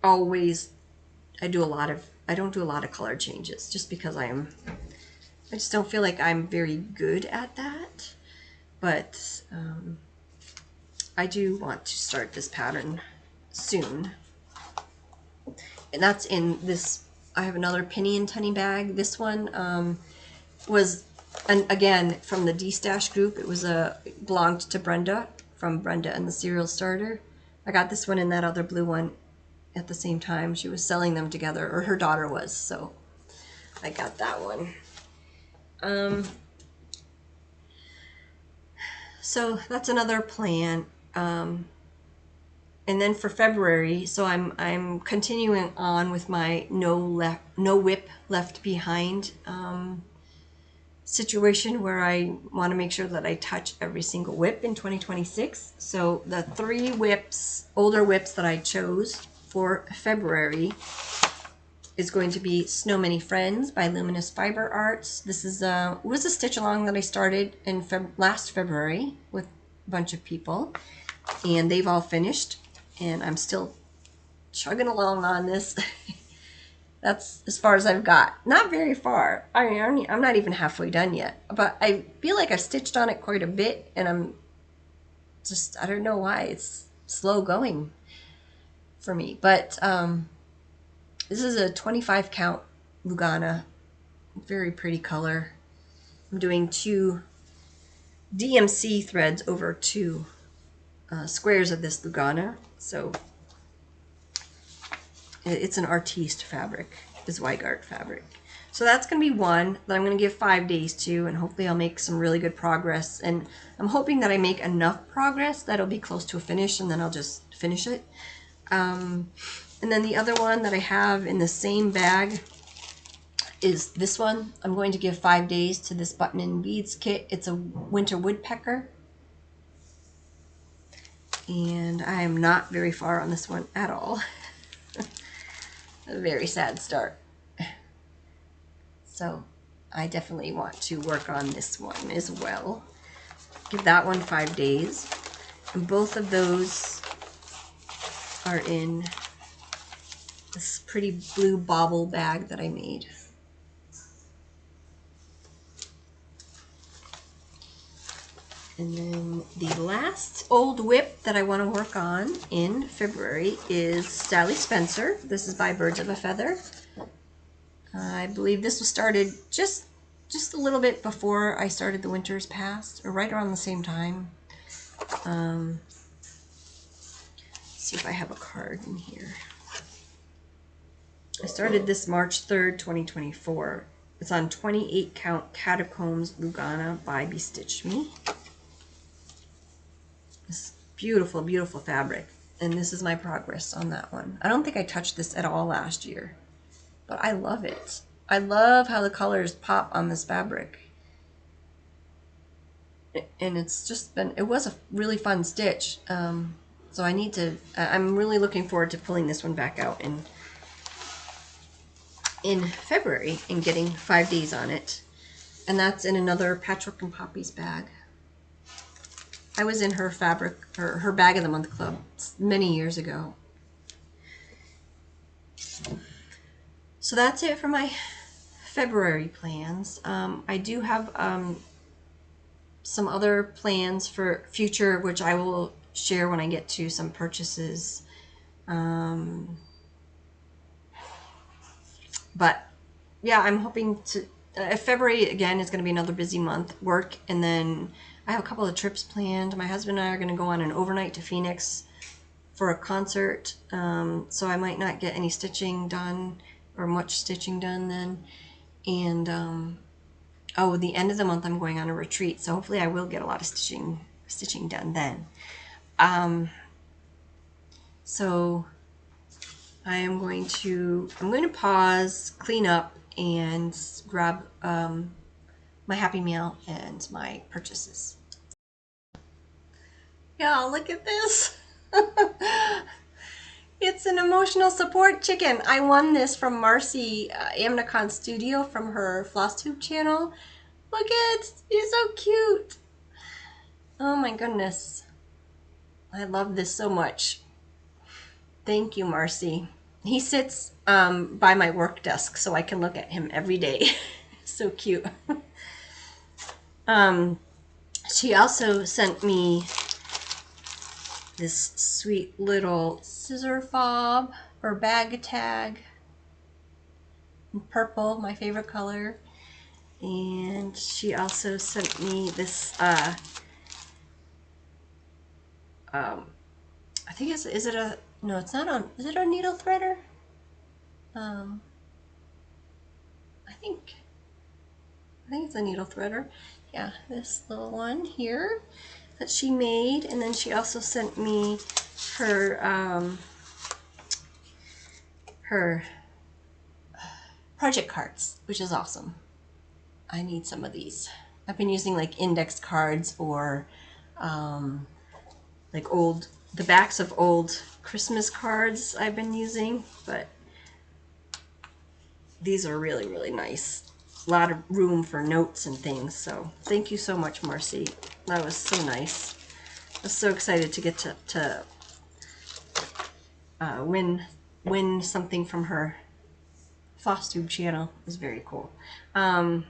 do a lot of color changes just because I just don't feel like I'm very good at that. But I do want to start this pattern soon. And that's in this, I have another penny and penny bag. This one was, and again, from the D-Stash group. It was belonged to Brenda, from Brenda and the Cereal Starter. I got this one and that other blue one at the same time. She was selling them together, or her daughter was, so I got that one. So that's another plan. And then for February, so I'm continuing on with my no whip left behind situation, where I want to make sure that I touch every single whip in 2026. So the 3 older whips that I chose for February is going to be Snow Many Friends by Luminous Fiber Arts. This is was a stitch along that I started in last February with a bunch of people, and they've all finished, and I'm still chugging along on this. That's as far as I've got. Not very far. I'm not even halfway done yet, but I feel like I've stitched on it quite a bit, and I don't know why it's slow going for me. But this is a 25 count Lugana. Very pretty color. I'm doing 2 DMC threads over 2 squares of this Lugana. So it's an artiste fabric, is Weigart fabric. So that's going to be one that I'm going to give 5 days to, and hopefully I'll make some really good progress. And I'm hoping that I make enough progress that it'll be close to a finish, and then I'll just finish it. And then the other one that I have in the same bag is this one. I'm going to give 5 days to this Button and Beads kit. It's a winter woodpecker. And I am not very far on this one at all. A very sad start. So I definitely want to work on this one as well. Give that one 5 days. And both of those are in this pretty blue bauble bag that I made. And then the last old whip that I want to work on in February is Sally Spencer. This is by Birds of a Feather. I believe this was started just a little bit before I started the Winters Past, or right around the same time. Let's see if I have a card in here. I started this March 3rd, 2024. It's on 28 count Catacombs Lugana by Bestitch Me. This beautiful, beautiful fabric. And this is my progress on that one. I don't think I touched this at all last year, but I love it. I love how the colors pop on this fabric. And it's just been, it was a really fun stitch. So I need to, I'm really looking forward to pulling this one back out in February and getting 5 days on it. And that's in another Patchwork and Poppies bag. I was in her fabric, or her bag of the month club many years ago. So that's it for my February plans. I do have some other plans for future, which I will share when I get to some purchases. But yeah, I'm hoping to. February again is going to be another busy month, work, and then I have a couple of trips planned. My husband and I are going to go on an overnight to Phoenix for a concert, so I might not get any stitching done or much stitching done then. And oh, the end of the month I'm going on a retreat, so hopefully I will get a lot of stitching done then. So I'm going to pause, clean up, and grab my Happy Meal and my purchases. Yeah, look at this. It's an emotional support chicken. I won this from Marcy Amnicon Studio from her Flosstube channel. Look at, he's so cute. Oh my goodness. I love this so much. Thank you, Marcy. He sits by my work desk so I can look at him every day. So cute. She also sent me this sweet little scissor fob or bag tag in purple, my favorite color. And she also sent me this I think is it a, no, it's not on, is it a needle threader? I think it's a needle threader. Yeah, this little one here that she made. And then she also sent me her her project cards, which is awesome. I need some of these. I've been using like index cards or like the backs of old Christmas cards I've been using, but these are really, really nice. A lot of room for notes and things, so thank you so much, Marcy. That was so nice. I was so excited to get to win something from her Flosstube channel. It was very cool. Oh,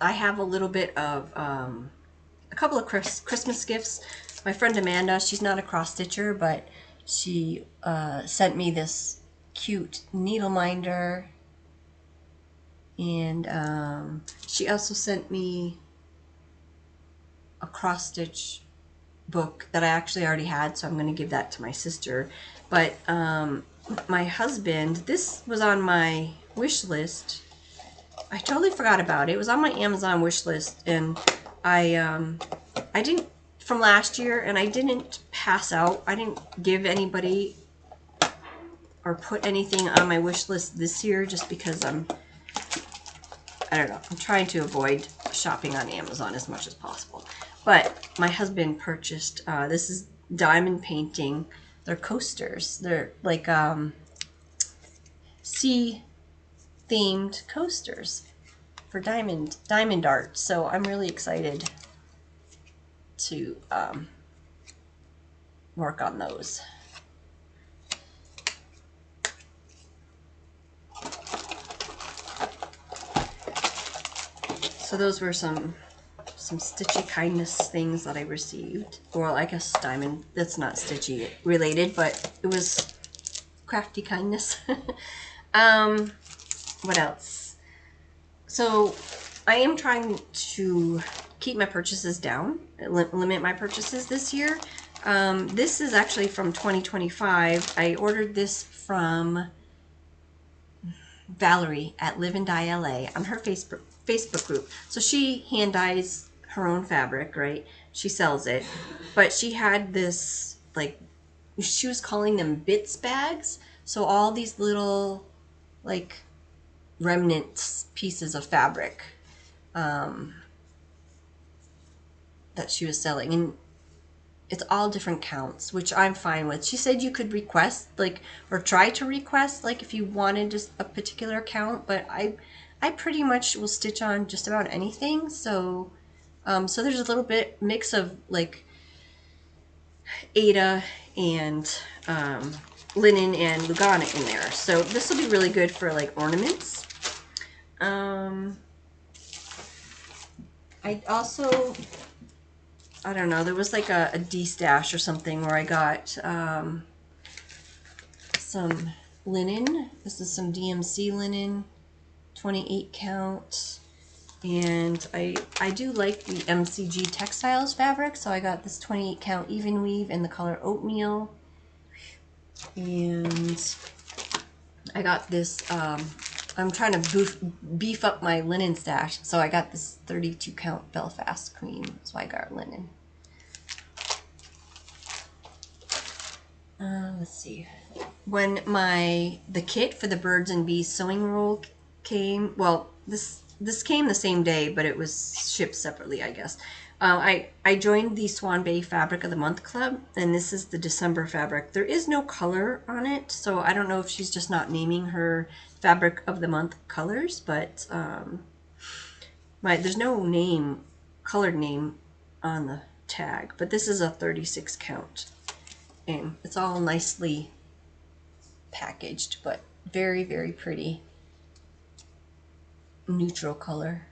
I have a little bit of a couple of Christmas gifts. My friend Amanda, she's not a cross stitcher, but she sent me this cute needle minder, and she also sent me a cross stitch book that I actually already had, so I'm going to give that to my sister. But my husband, this was on my wish list. I totally forgot about it. It was on my Amazon wish list, and I didn't, from last year, and I didn't pass out. I didn't give anybody or put anything on my wish list this year just because I don't know, I'm trying to avoid shopping on Amazon as much as possible. But my husband purchased, this is diamond painting. They're coasters. They're like sea themed coasters for diamond art. So I'm really excited to work on those. So those were some stitchy kindness things that I received. Well, I guess diamond, that's not stitchy related, but it was crafty kindness. What else? So I am trying to keep my purchases down, limit my purchases this year. This is actually from 2025. I ordered this from Valerie at Live and Dye LA on her Facebook group. So she hand dyes her own fabric, right? She sells it, but she had this, like, she was calling them bits bags. So all these little like remnants pieces of fabric that she was selling, and it's all different counts, which I'm fine with. She said you could request, like, or try to request, like, if you wanted just a particular count, but I pretty much will stitch on just about anything. So so there's a little bit mix of like Ada and linen and Lugana in there. So this will be really good for like ornaments. I also, I don't know, there was like a D-stash or something where I got some linen. This is some DMC linen, 28 count. And I do like the MCG Textiles fabric, so I got this 28 count even weave in the color oatmeal. And I got this, I'm trying to beef up my linen stash, so I got this 32 count Belfast cream, so I got linen. Let's see. When the kit for the birds and bees sewing roll came, well, this came the same day, but it was shipped separately, I guess. I joined the Swan Bay Fabric of the Month Club, and this is the December fabric. There is no color on it, so I don't know if she's just not naming her Fabric of the Month colors, but there's no name, colored name on the tag, but this is a 36 count. And it's all nicely packaged, but very, very pretty. Neutral color.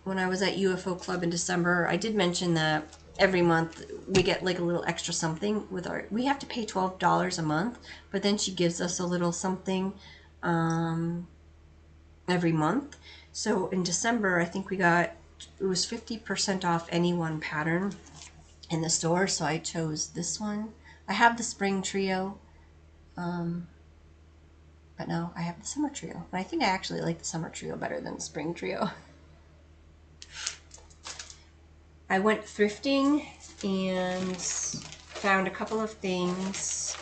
When I was at UFO Club in December, I did mention that every month we get like a little extra something with we have to pay $12 a month, but then she gives us a little something every month. So in December, I think it was 50% off any one pattern in the store, so I chose this one. I have the spring trio, but no, I have the summer trio. And I think I actually like the summer trio better than the spring trio. I went thrifting and found a couple of things.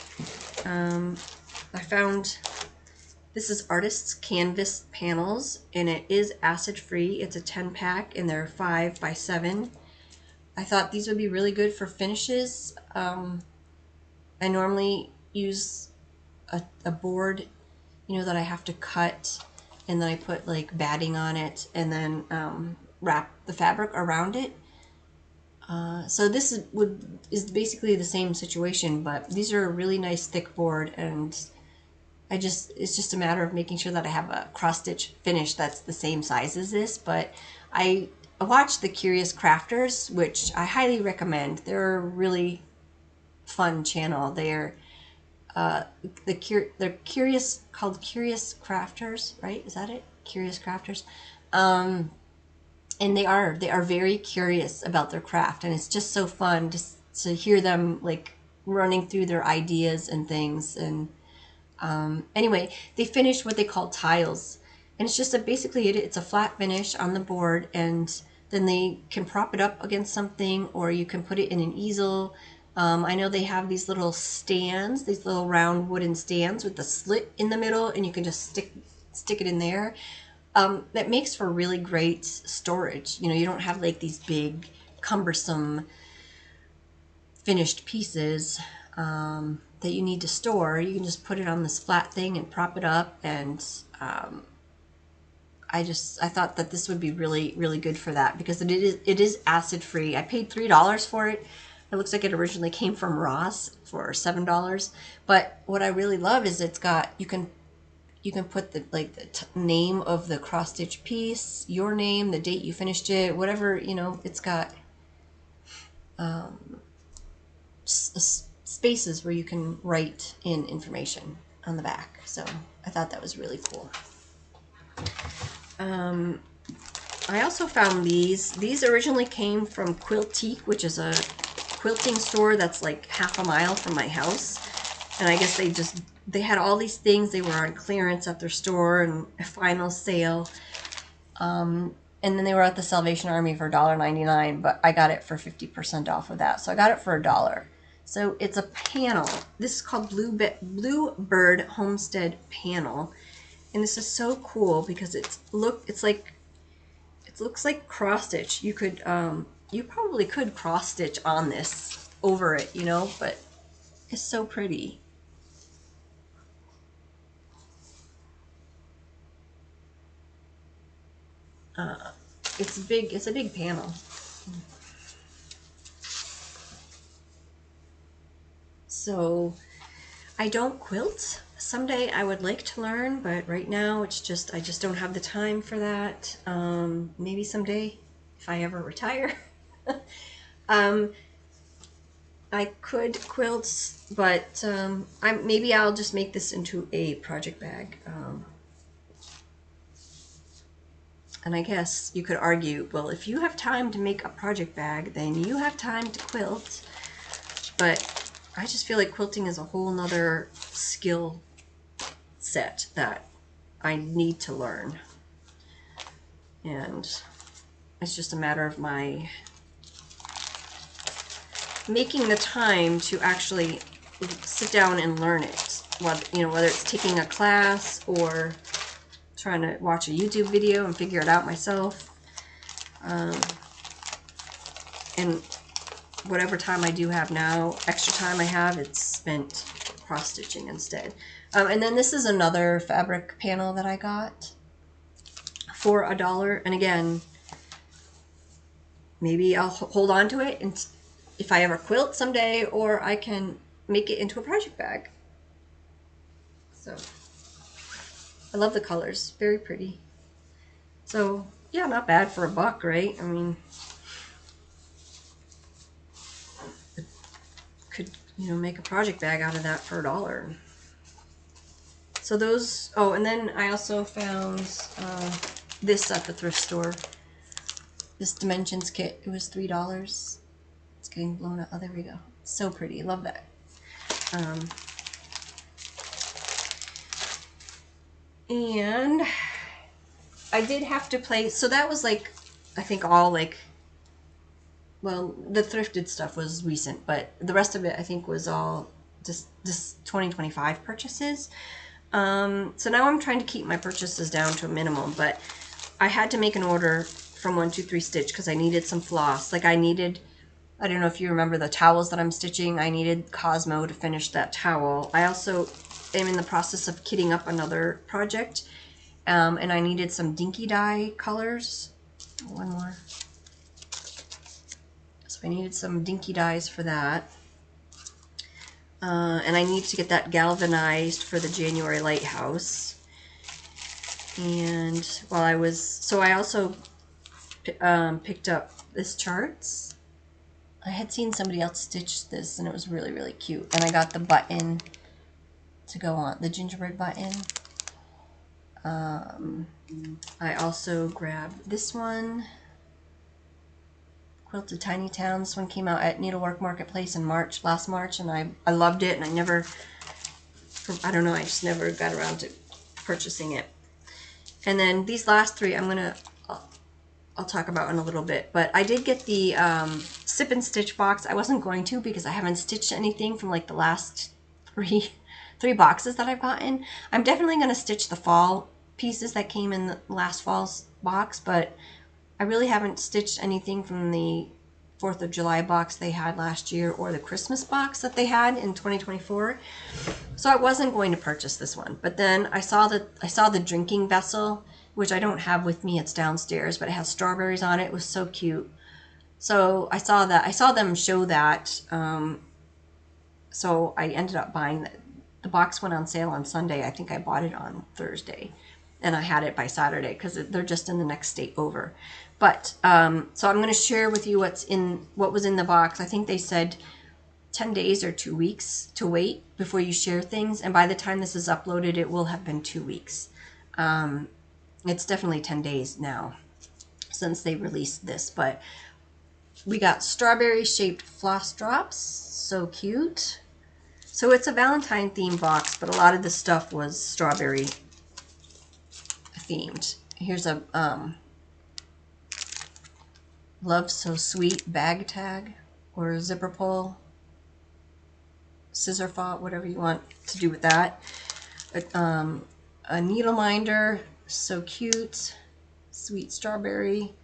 I found, this is Artist's Canvas Panels, and it is acid free. It's a 10 pack and they're 5 by 7. I thought these would be really good for finishes. I normally use a board, you know, that I have to cut, and then I put like batting on it and then wrap the fabric around it. So this is basically the same situation, but these are a really nice thick board, and it's just a matter of making sure that I have a cross stitch finish that's the same size as this. But I watched the Curious Crafters, which I highly recommend. They're a really fun channel. They're curious, called Curious Crafters, right? Is that it? Curious Crafters. And they are very curious about their craft, and it's just so fun just to hear them like running through their ideas and things. And anyway, they finished what they call tiles, and it's just basically it's a flat finish on the board, and then they can prop it up against something, or you can put it in an easel. I know they have these little stands, these little round wooden stands with a slit in the middle, and you can just stick it in there. That makes for really great storage. You know, you don't have like these big, cumbersome finished pieces that you need to store. You can just put it on this flat thing and prop it up, and I thought that this would be really, really good for that, because it is acid free. I paid $3 for it. It looks like it originally came from Ross for $7. But what I really love is it's got, you can put the name of the cross stitch piece, your name, the date you finished it, whatever, you know. It's got spaces where you can write in information on the back. So I thought that was really cool. I also found these. These originally came from Quiltique, which is a quilting store that's like half a mile from my house. And I guess they had all these things. They were on clearance at their store and a final sale. And then they were at the Salvation Army for $1.99, but I got it for 50% off of that. So I got it for $1. So it's a panel. This is called Bluebird Homestead Panel. And this is so cool because it looks like cross stitch. You could you probably could cross stitch on this over it, you know, but it's so pretty. It's a big panel. So I don't quilt. Someday I would like to learn, but right now I just don't have the time for that. Maybe someday if I ever retire. I could quilt, but maybe I'll just make this into a project bag. And I guess you could argue, well, if you have time to make a project bag, then you have time to quilt. But I just feel like quilting is a whole nother skill set that I need to learn. And it's just a matter of my making the time to actually sit down and learn it. Whether it's taking a class or trying to watch a YouTube video and figure it out myself. And whatever time I do have now, extra time I have, it's spent cross stitching instead. And then this is another fabric panel that I got for $1. And again, maybe I'll hold on to it and if I ever quilt someday, or I can make it into a project bag. So I love the colors, very pretty. So yeah, not bad for $1, right? I mean, could make a project bag out of that for $1. So those. Oh, and then I also found this at the thrift store. This dimensions kit. It was $3. It's getting blown up. Oh, there we go. So pretty. Love that. And I did have to place. So that was like, I think all like. Well, the thrifted stuff was recent, but the rest of it I think was all just 2025 purchases. So now I'm trying to keep my purchases down to a minimum, but I had to make an order from 123 Stitch because I needed some floss. Like I don't know if you remember the towels that I'm stitching. I needed Cosmo to finish that towel. I also am in the process of kitting up another project, and I needed some dinky dye colors. One more. So I needed some dinky dyes for that. And I need to get that galvanized for the January Lighthouse. And while I was, so I also picked up this charts. I had seen somebody else stitch this and it was really, really cute. And I got the button to go on, the gingerbread button. I also grabbed this one, Quilted Tiny Town. This one came out at Needlework Marketplace in last March, and I loved it, and I don't know, I just never got around to purchasing it. And then these last three I'll talk about in a little bit, but I did get the Sip and Stitch box. I wasn't going to because I haven't stitched anything from like the last three boxes that I've gotten. I'm definitely going to stitch the fall pieces that came in the last fall's box, but I really haven't stitched anything from the 4th of July box they had last year or the Christmas box that they had in 2024. So I wasn't going to purchase this one. But then I saw the drinking vessel, which I don't have with me. It's downstairs, but it has strawberries on it. It was so cute. So I saw them show that. So I ended up buying that. The box went on sale on Sunday. I think I bought it on Thursday. And I had it by Saturday because they're just in the next state over. But so I'm going to share with you what was in the box. I think they said 10 days or 2 weeks to wait before you share things. And by the time this is uploaded, it will have been 2 weeks. It's definitely 10 days now since they released this. But we got strawberry shaped floss drops. So cute. So it's a Valentine themed box, but a lot of the stuff was strawberry themed. Here's a Love So Sweet bag tag or zipper pull, scissor fought, whatever you want to do with that. A needle minder, so cute, sweet strawberry.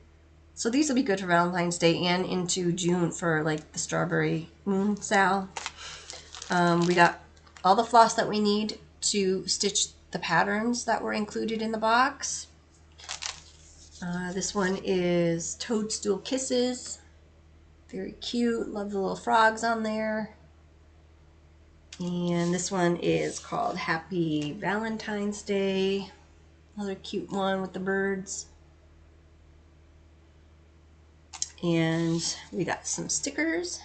So these will be good for Valentine's Day and into June for like the strawberry moon sal. We got all the floss that we need to stitch the patterns that were included in the box. This one is Toadstool Kisses. Very cute. Love the little frogs on there. And this one is called Happy Valentine's Day. Another cute one with the birds. And we got some stickers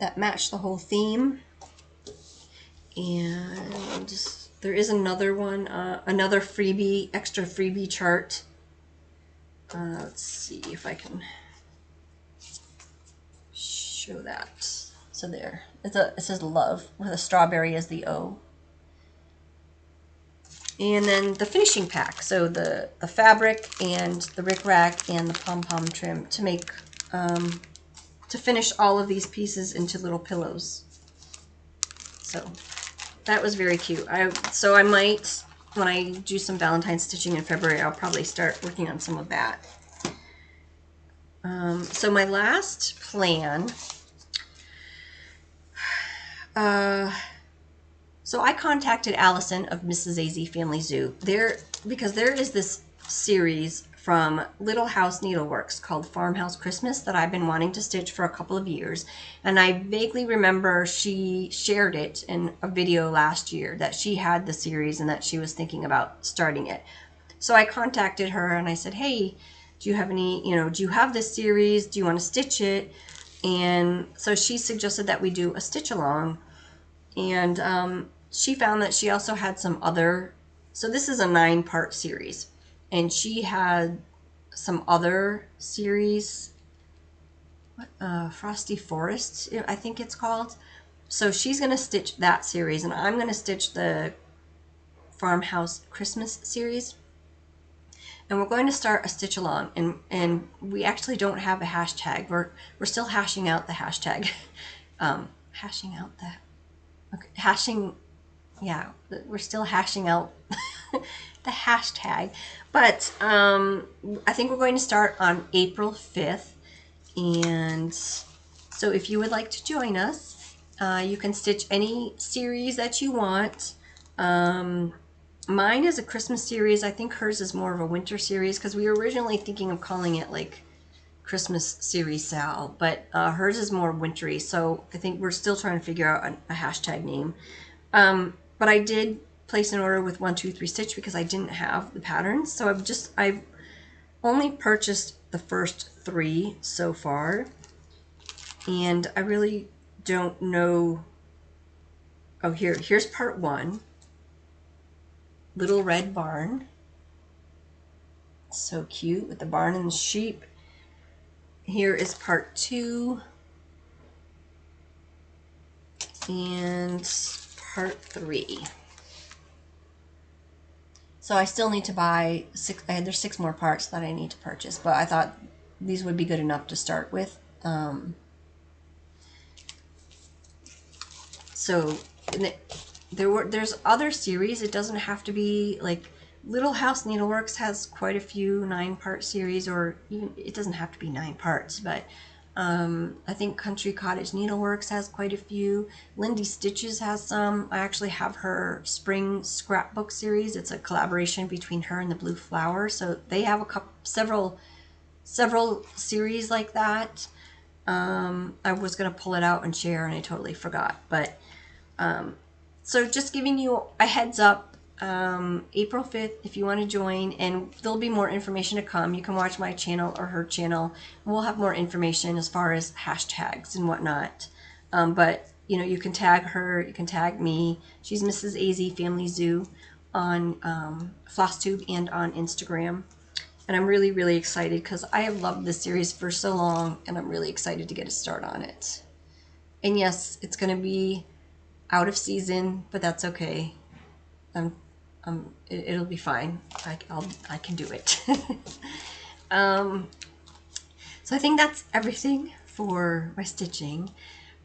that match the whole theme. And there is another one, another freebie, extra freebie chart. Let's see if I can show that. So there, it says love with a strawberry as the O. And then the finishing pack, so the fabric and the rickrack and the pom-pom trim to make, to finish all of these pieces into little pillows. So that was very cute. So I might, when I do some Valentine stitching in February, I'll probably start working on some of that. So my last plan, so I contacted Allison of Mrs. AZ Family Zoo because there is this series from Little House Needleworks called Farmhouse Christmas that I've been wanting to stitch for a couple of years. And I vaguely remember she shared it in a video last year that she had the series and that she was thinking about starting it. So I contacted her and I said, hey, do you have any, do you have this series? Do you want to stitch it? And so she suggested that we do a stitch along. And she found that she also had some other, so this is a 9-part series, and she had some other series, Frosty Forest, I think it's called. So she's going to stitch that series, and I'm going to stitch the Farmhouse Christmas series. And we're going to start a stitch along, and we actually don't have a hashtag. We're still hashing out the hashtag. Yeah, we're still hashing out the hashtag. But I think we're going to start on April 5th. And so if you would like to join us, you can stitch any series that you want. Mine is a Christmas series. I think hers is more of a winter series because we were originally thinking of calling it like Christmas series Sal, but hers is more wintry. So I think we're still trying to figure out a hashtag name. But I did place an order with 123 Stitch because I didn't have the patterns. So I've only purchased the first 3 so far. And I really don't know. Oh, here's part 1. Little Red Barn. So cute with the barn and the sheep. Here is part 2. And part 3. So I still need to buy 6. There's 6 more parts that I need to purchase, but I thought these would be good enough to start with. So there's other series. It doesn't have to be like Little House Needleworks has quite a few 9-part series, or even it doesn't have to be 9 parts, but I think Country Cottage Needleworks has quite a few. Lindy Stitches has some. I actually have her Spring Scrapbook series. It's a collaboration between her and the Blue Flower. So they have several series like that. I was going to pull it out and share, and I totally forgot. But so just giving you a heads up. April 5th, if you want to join, and there'll be more information to come. You can watch my channel or her channel, and we'll have more information as far as hashtags and whatnot. But you can tag her, you can tag me. She's Mrs. AZ Family Zoo on Flosstube and on Instagram. And I'm really, really excited because I have loved this series for so long, and I'm really excited to get a start on it. And yes, it's going to be out of season, but that's okay. It'll be fine. I can do it. So I think that's everything for my stitching.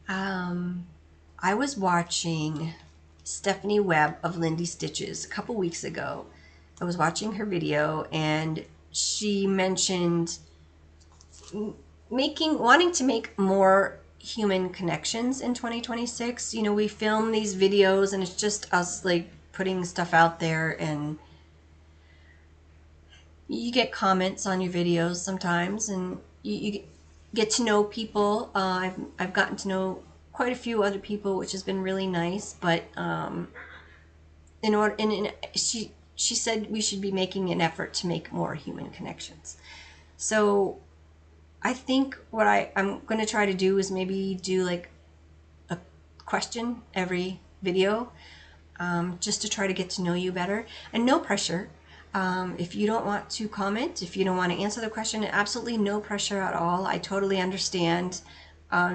I was watching Stephanie Webb of Lindy Stitches a couple weeks ago. I was watching her video, and she mentioned wanting to make more human connections in 2026. We film these videos, and it's just us like putting stuff out there, and you get comments on your videos sometimes, and you get to know people. I've gotten to know quite a few other people, which has been really nice. But she said we should be making an effort to make more human connections. So I think what I'm going to try to do is maybe do like a question every video, just to try to get to know you better, and no pressure. If you don't want to comment, if you don't want to answer the question, absolutely no pressure at all. I totally understand.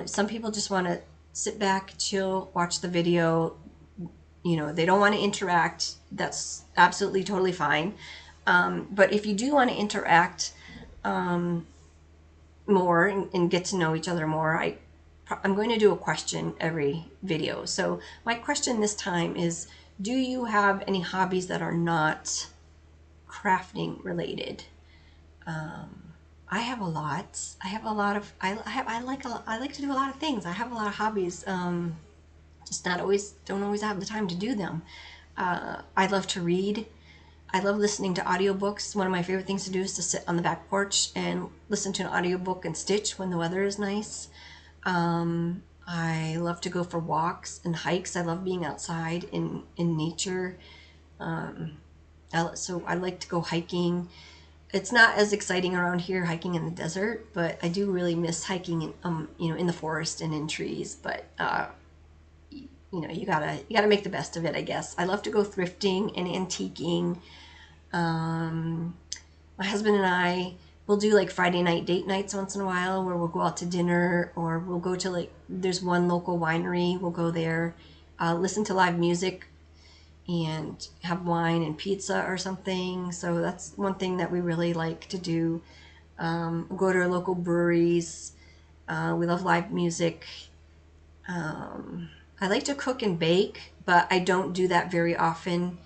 Some people just want to sit back, chill, watch the video. You know, they don't want to interact. That's absolutely totally fine. But if you do want to interact more and get to know each other more, I'm going to do a question every video. So my question this time is, do you have any hobbies that are not crafting related? I have a lot. I have a lot of, I like to do a lot of things. I have a lot of hobbies. Just don't always have the time to do them. I love to read. I love listening to audiobooks. One of my favorite things to do is to sit on the back porch and listen to an audiobook and stitch when the weather is nice. I love to go for walks and hikes. I love being outside in nature. So I like to go hiking. It's not as exciting around here hiking in the desert, but I do really miss hiking in the forest and in trees. But you gotta make the best of it, I guess. I love to go thrifting and antiquing. My husband and I will do like Friday night date nights once in a while, where we'll go out to dinner, or we'll go to there's one local winery, we'll go there, listen to live music and have wine and pizza or something. So that's one thing that we really like to do. Go to our local breweries. We love live music. I like to cook and bake, but I don't do that very often.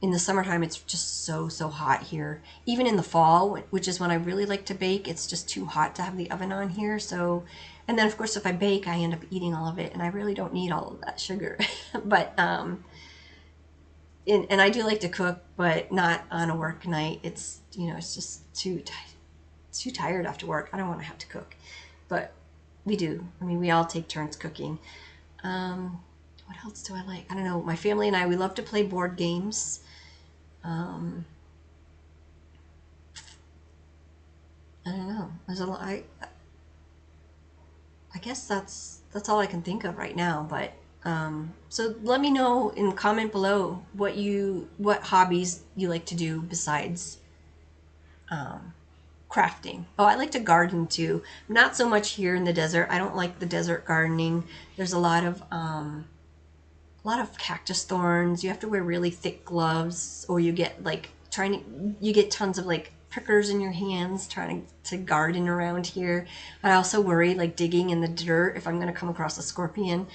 In the summertime, it's just so hot here. Even in the fall, which is when I really like to bake, it's just too hot to have the oven on here. So, and then of course, if I bake, I end up eating all of it, and I really don't need all of that sugar. But and I do like to cook, but not on a work night. It's it's just too tired after work. I don't want to have to cook, but we do. I mean, we all take turns cooking. What else do I like? I don't know. My family and I, we love to play board games. I don't know. There's a lot. I guess that's all I can think of right now. But so let me know in comment below what hobbies you like to do besides crafting. Oh, I like to garden too. Not so much here in the desert. I don't like the desert gardening. There's a lot of cactus thorns. You have to wear really thick gloves, or you get you get tons of prickers in your hands trying to garden around here. I also worry digging in the dirt if I'm going to come across a scorpion.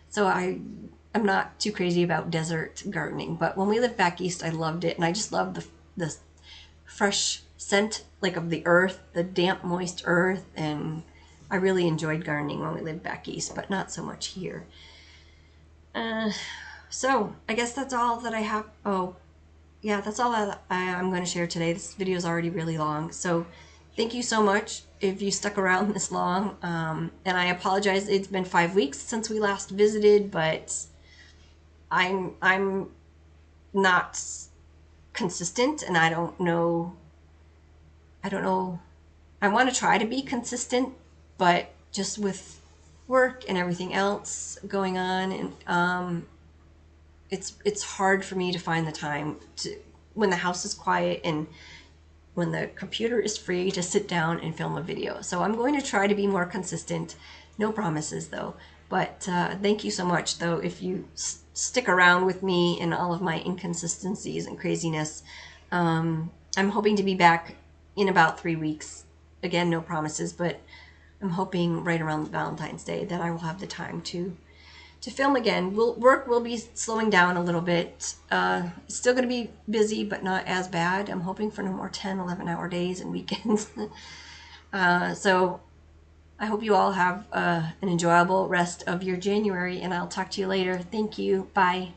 So I'm not too crazy about desert gardening. But when we lived back east, I loved it, and I just loved the fresh scent of the earth, the damp, moist earth, and I really enjoyed gardening when we lived back east, but not so much here. So I guess that's all that I have. Oh, yeah, that's all that I'm going to share today. This video is already really long, so thank you so much if you stuck around this long. And I apologize. It's been 5 weeks since we last visited, but I'm not consistent, and I don't know. I want to try to be consistent, but just with work and everything else going on, and it's hard for me to find the time when the house is quiet and when the computer is free to sit down and film a video. So I'm going to try to be more consistent. No promises though. But thank you so much though if you stick around with me in all of my inconsistencies and craziness. I'm hoping to be back in about 3 weeks. Again, no promises, but I'm hoping right around Valentine's Day that I will have the time to film again. Work will be slowing down a little bit. It's still going to be busy, but not as bad. I'm hoping for no more 10, 11-hour days and weekends. So I hope you all have an enjoyable rest of your January, and I'll talk to you later. Thank you. Bye.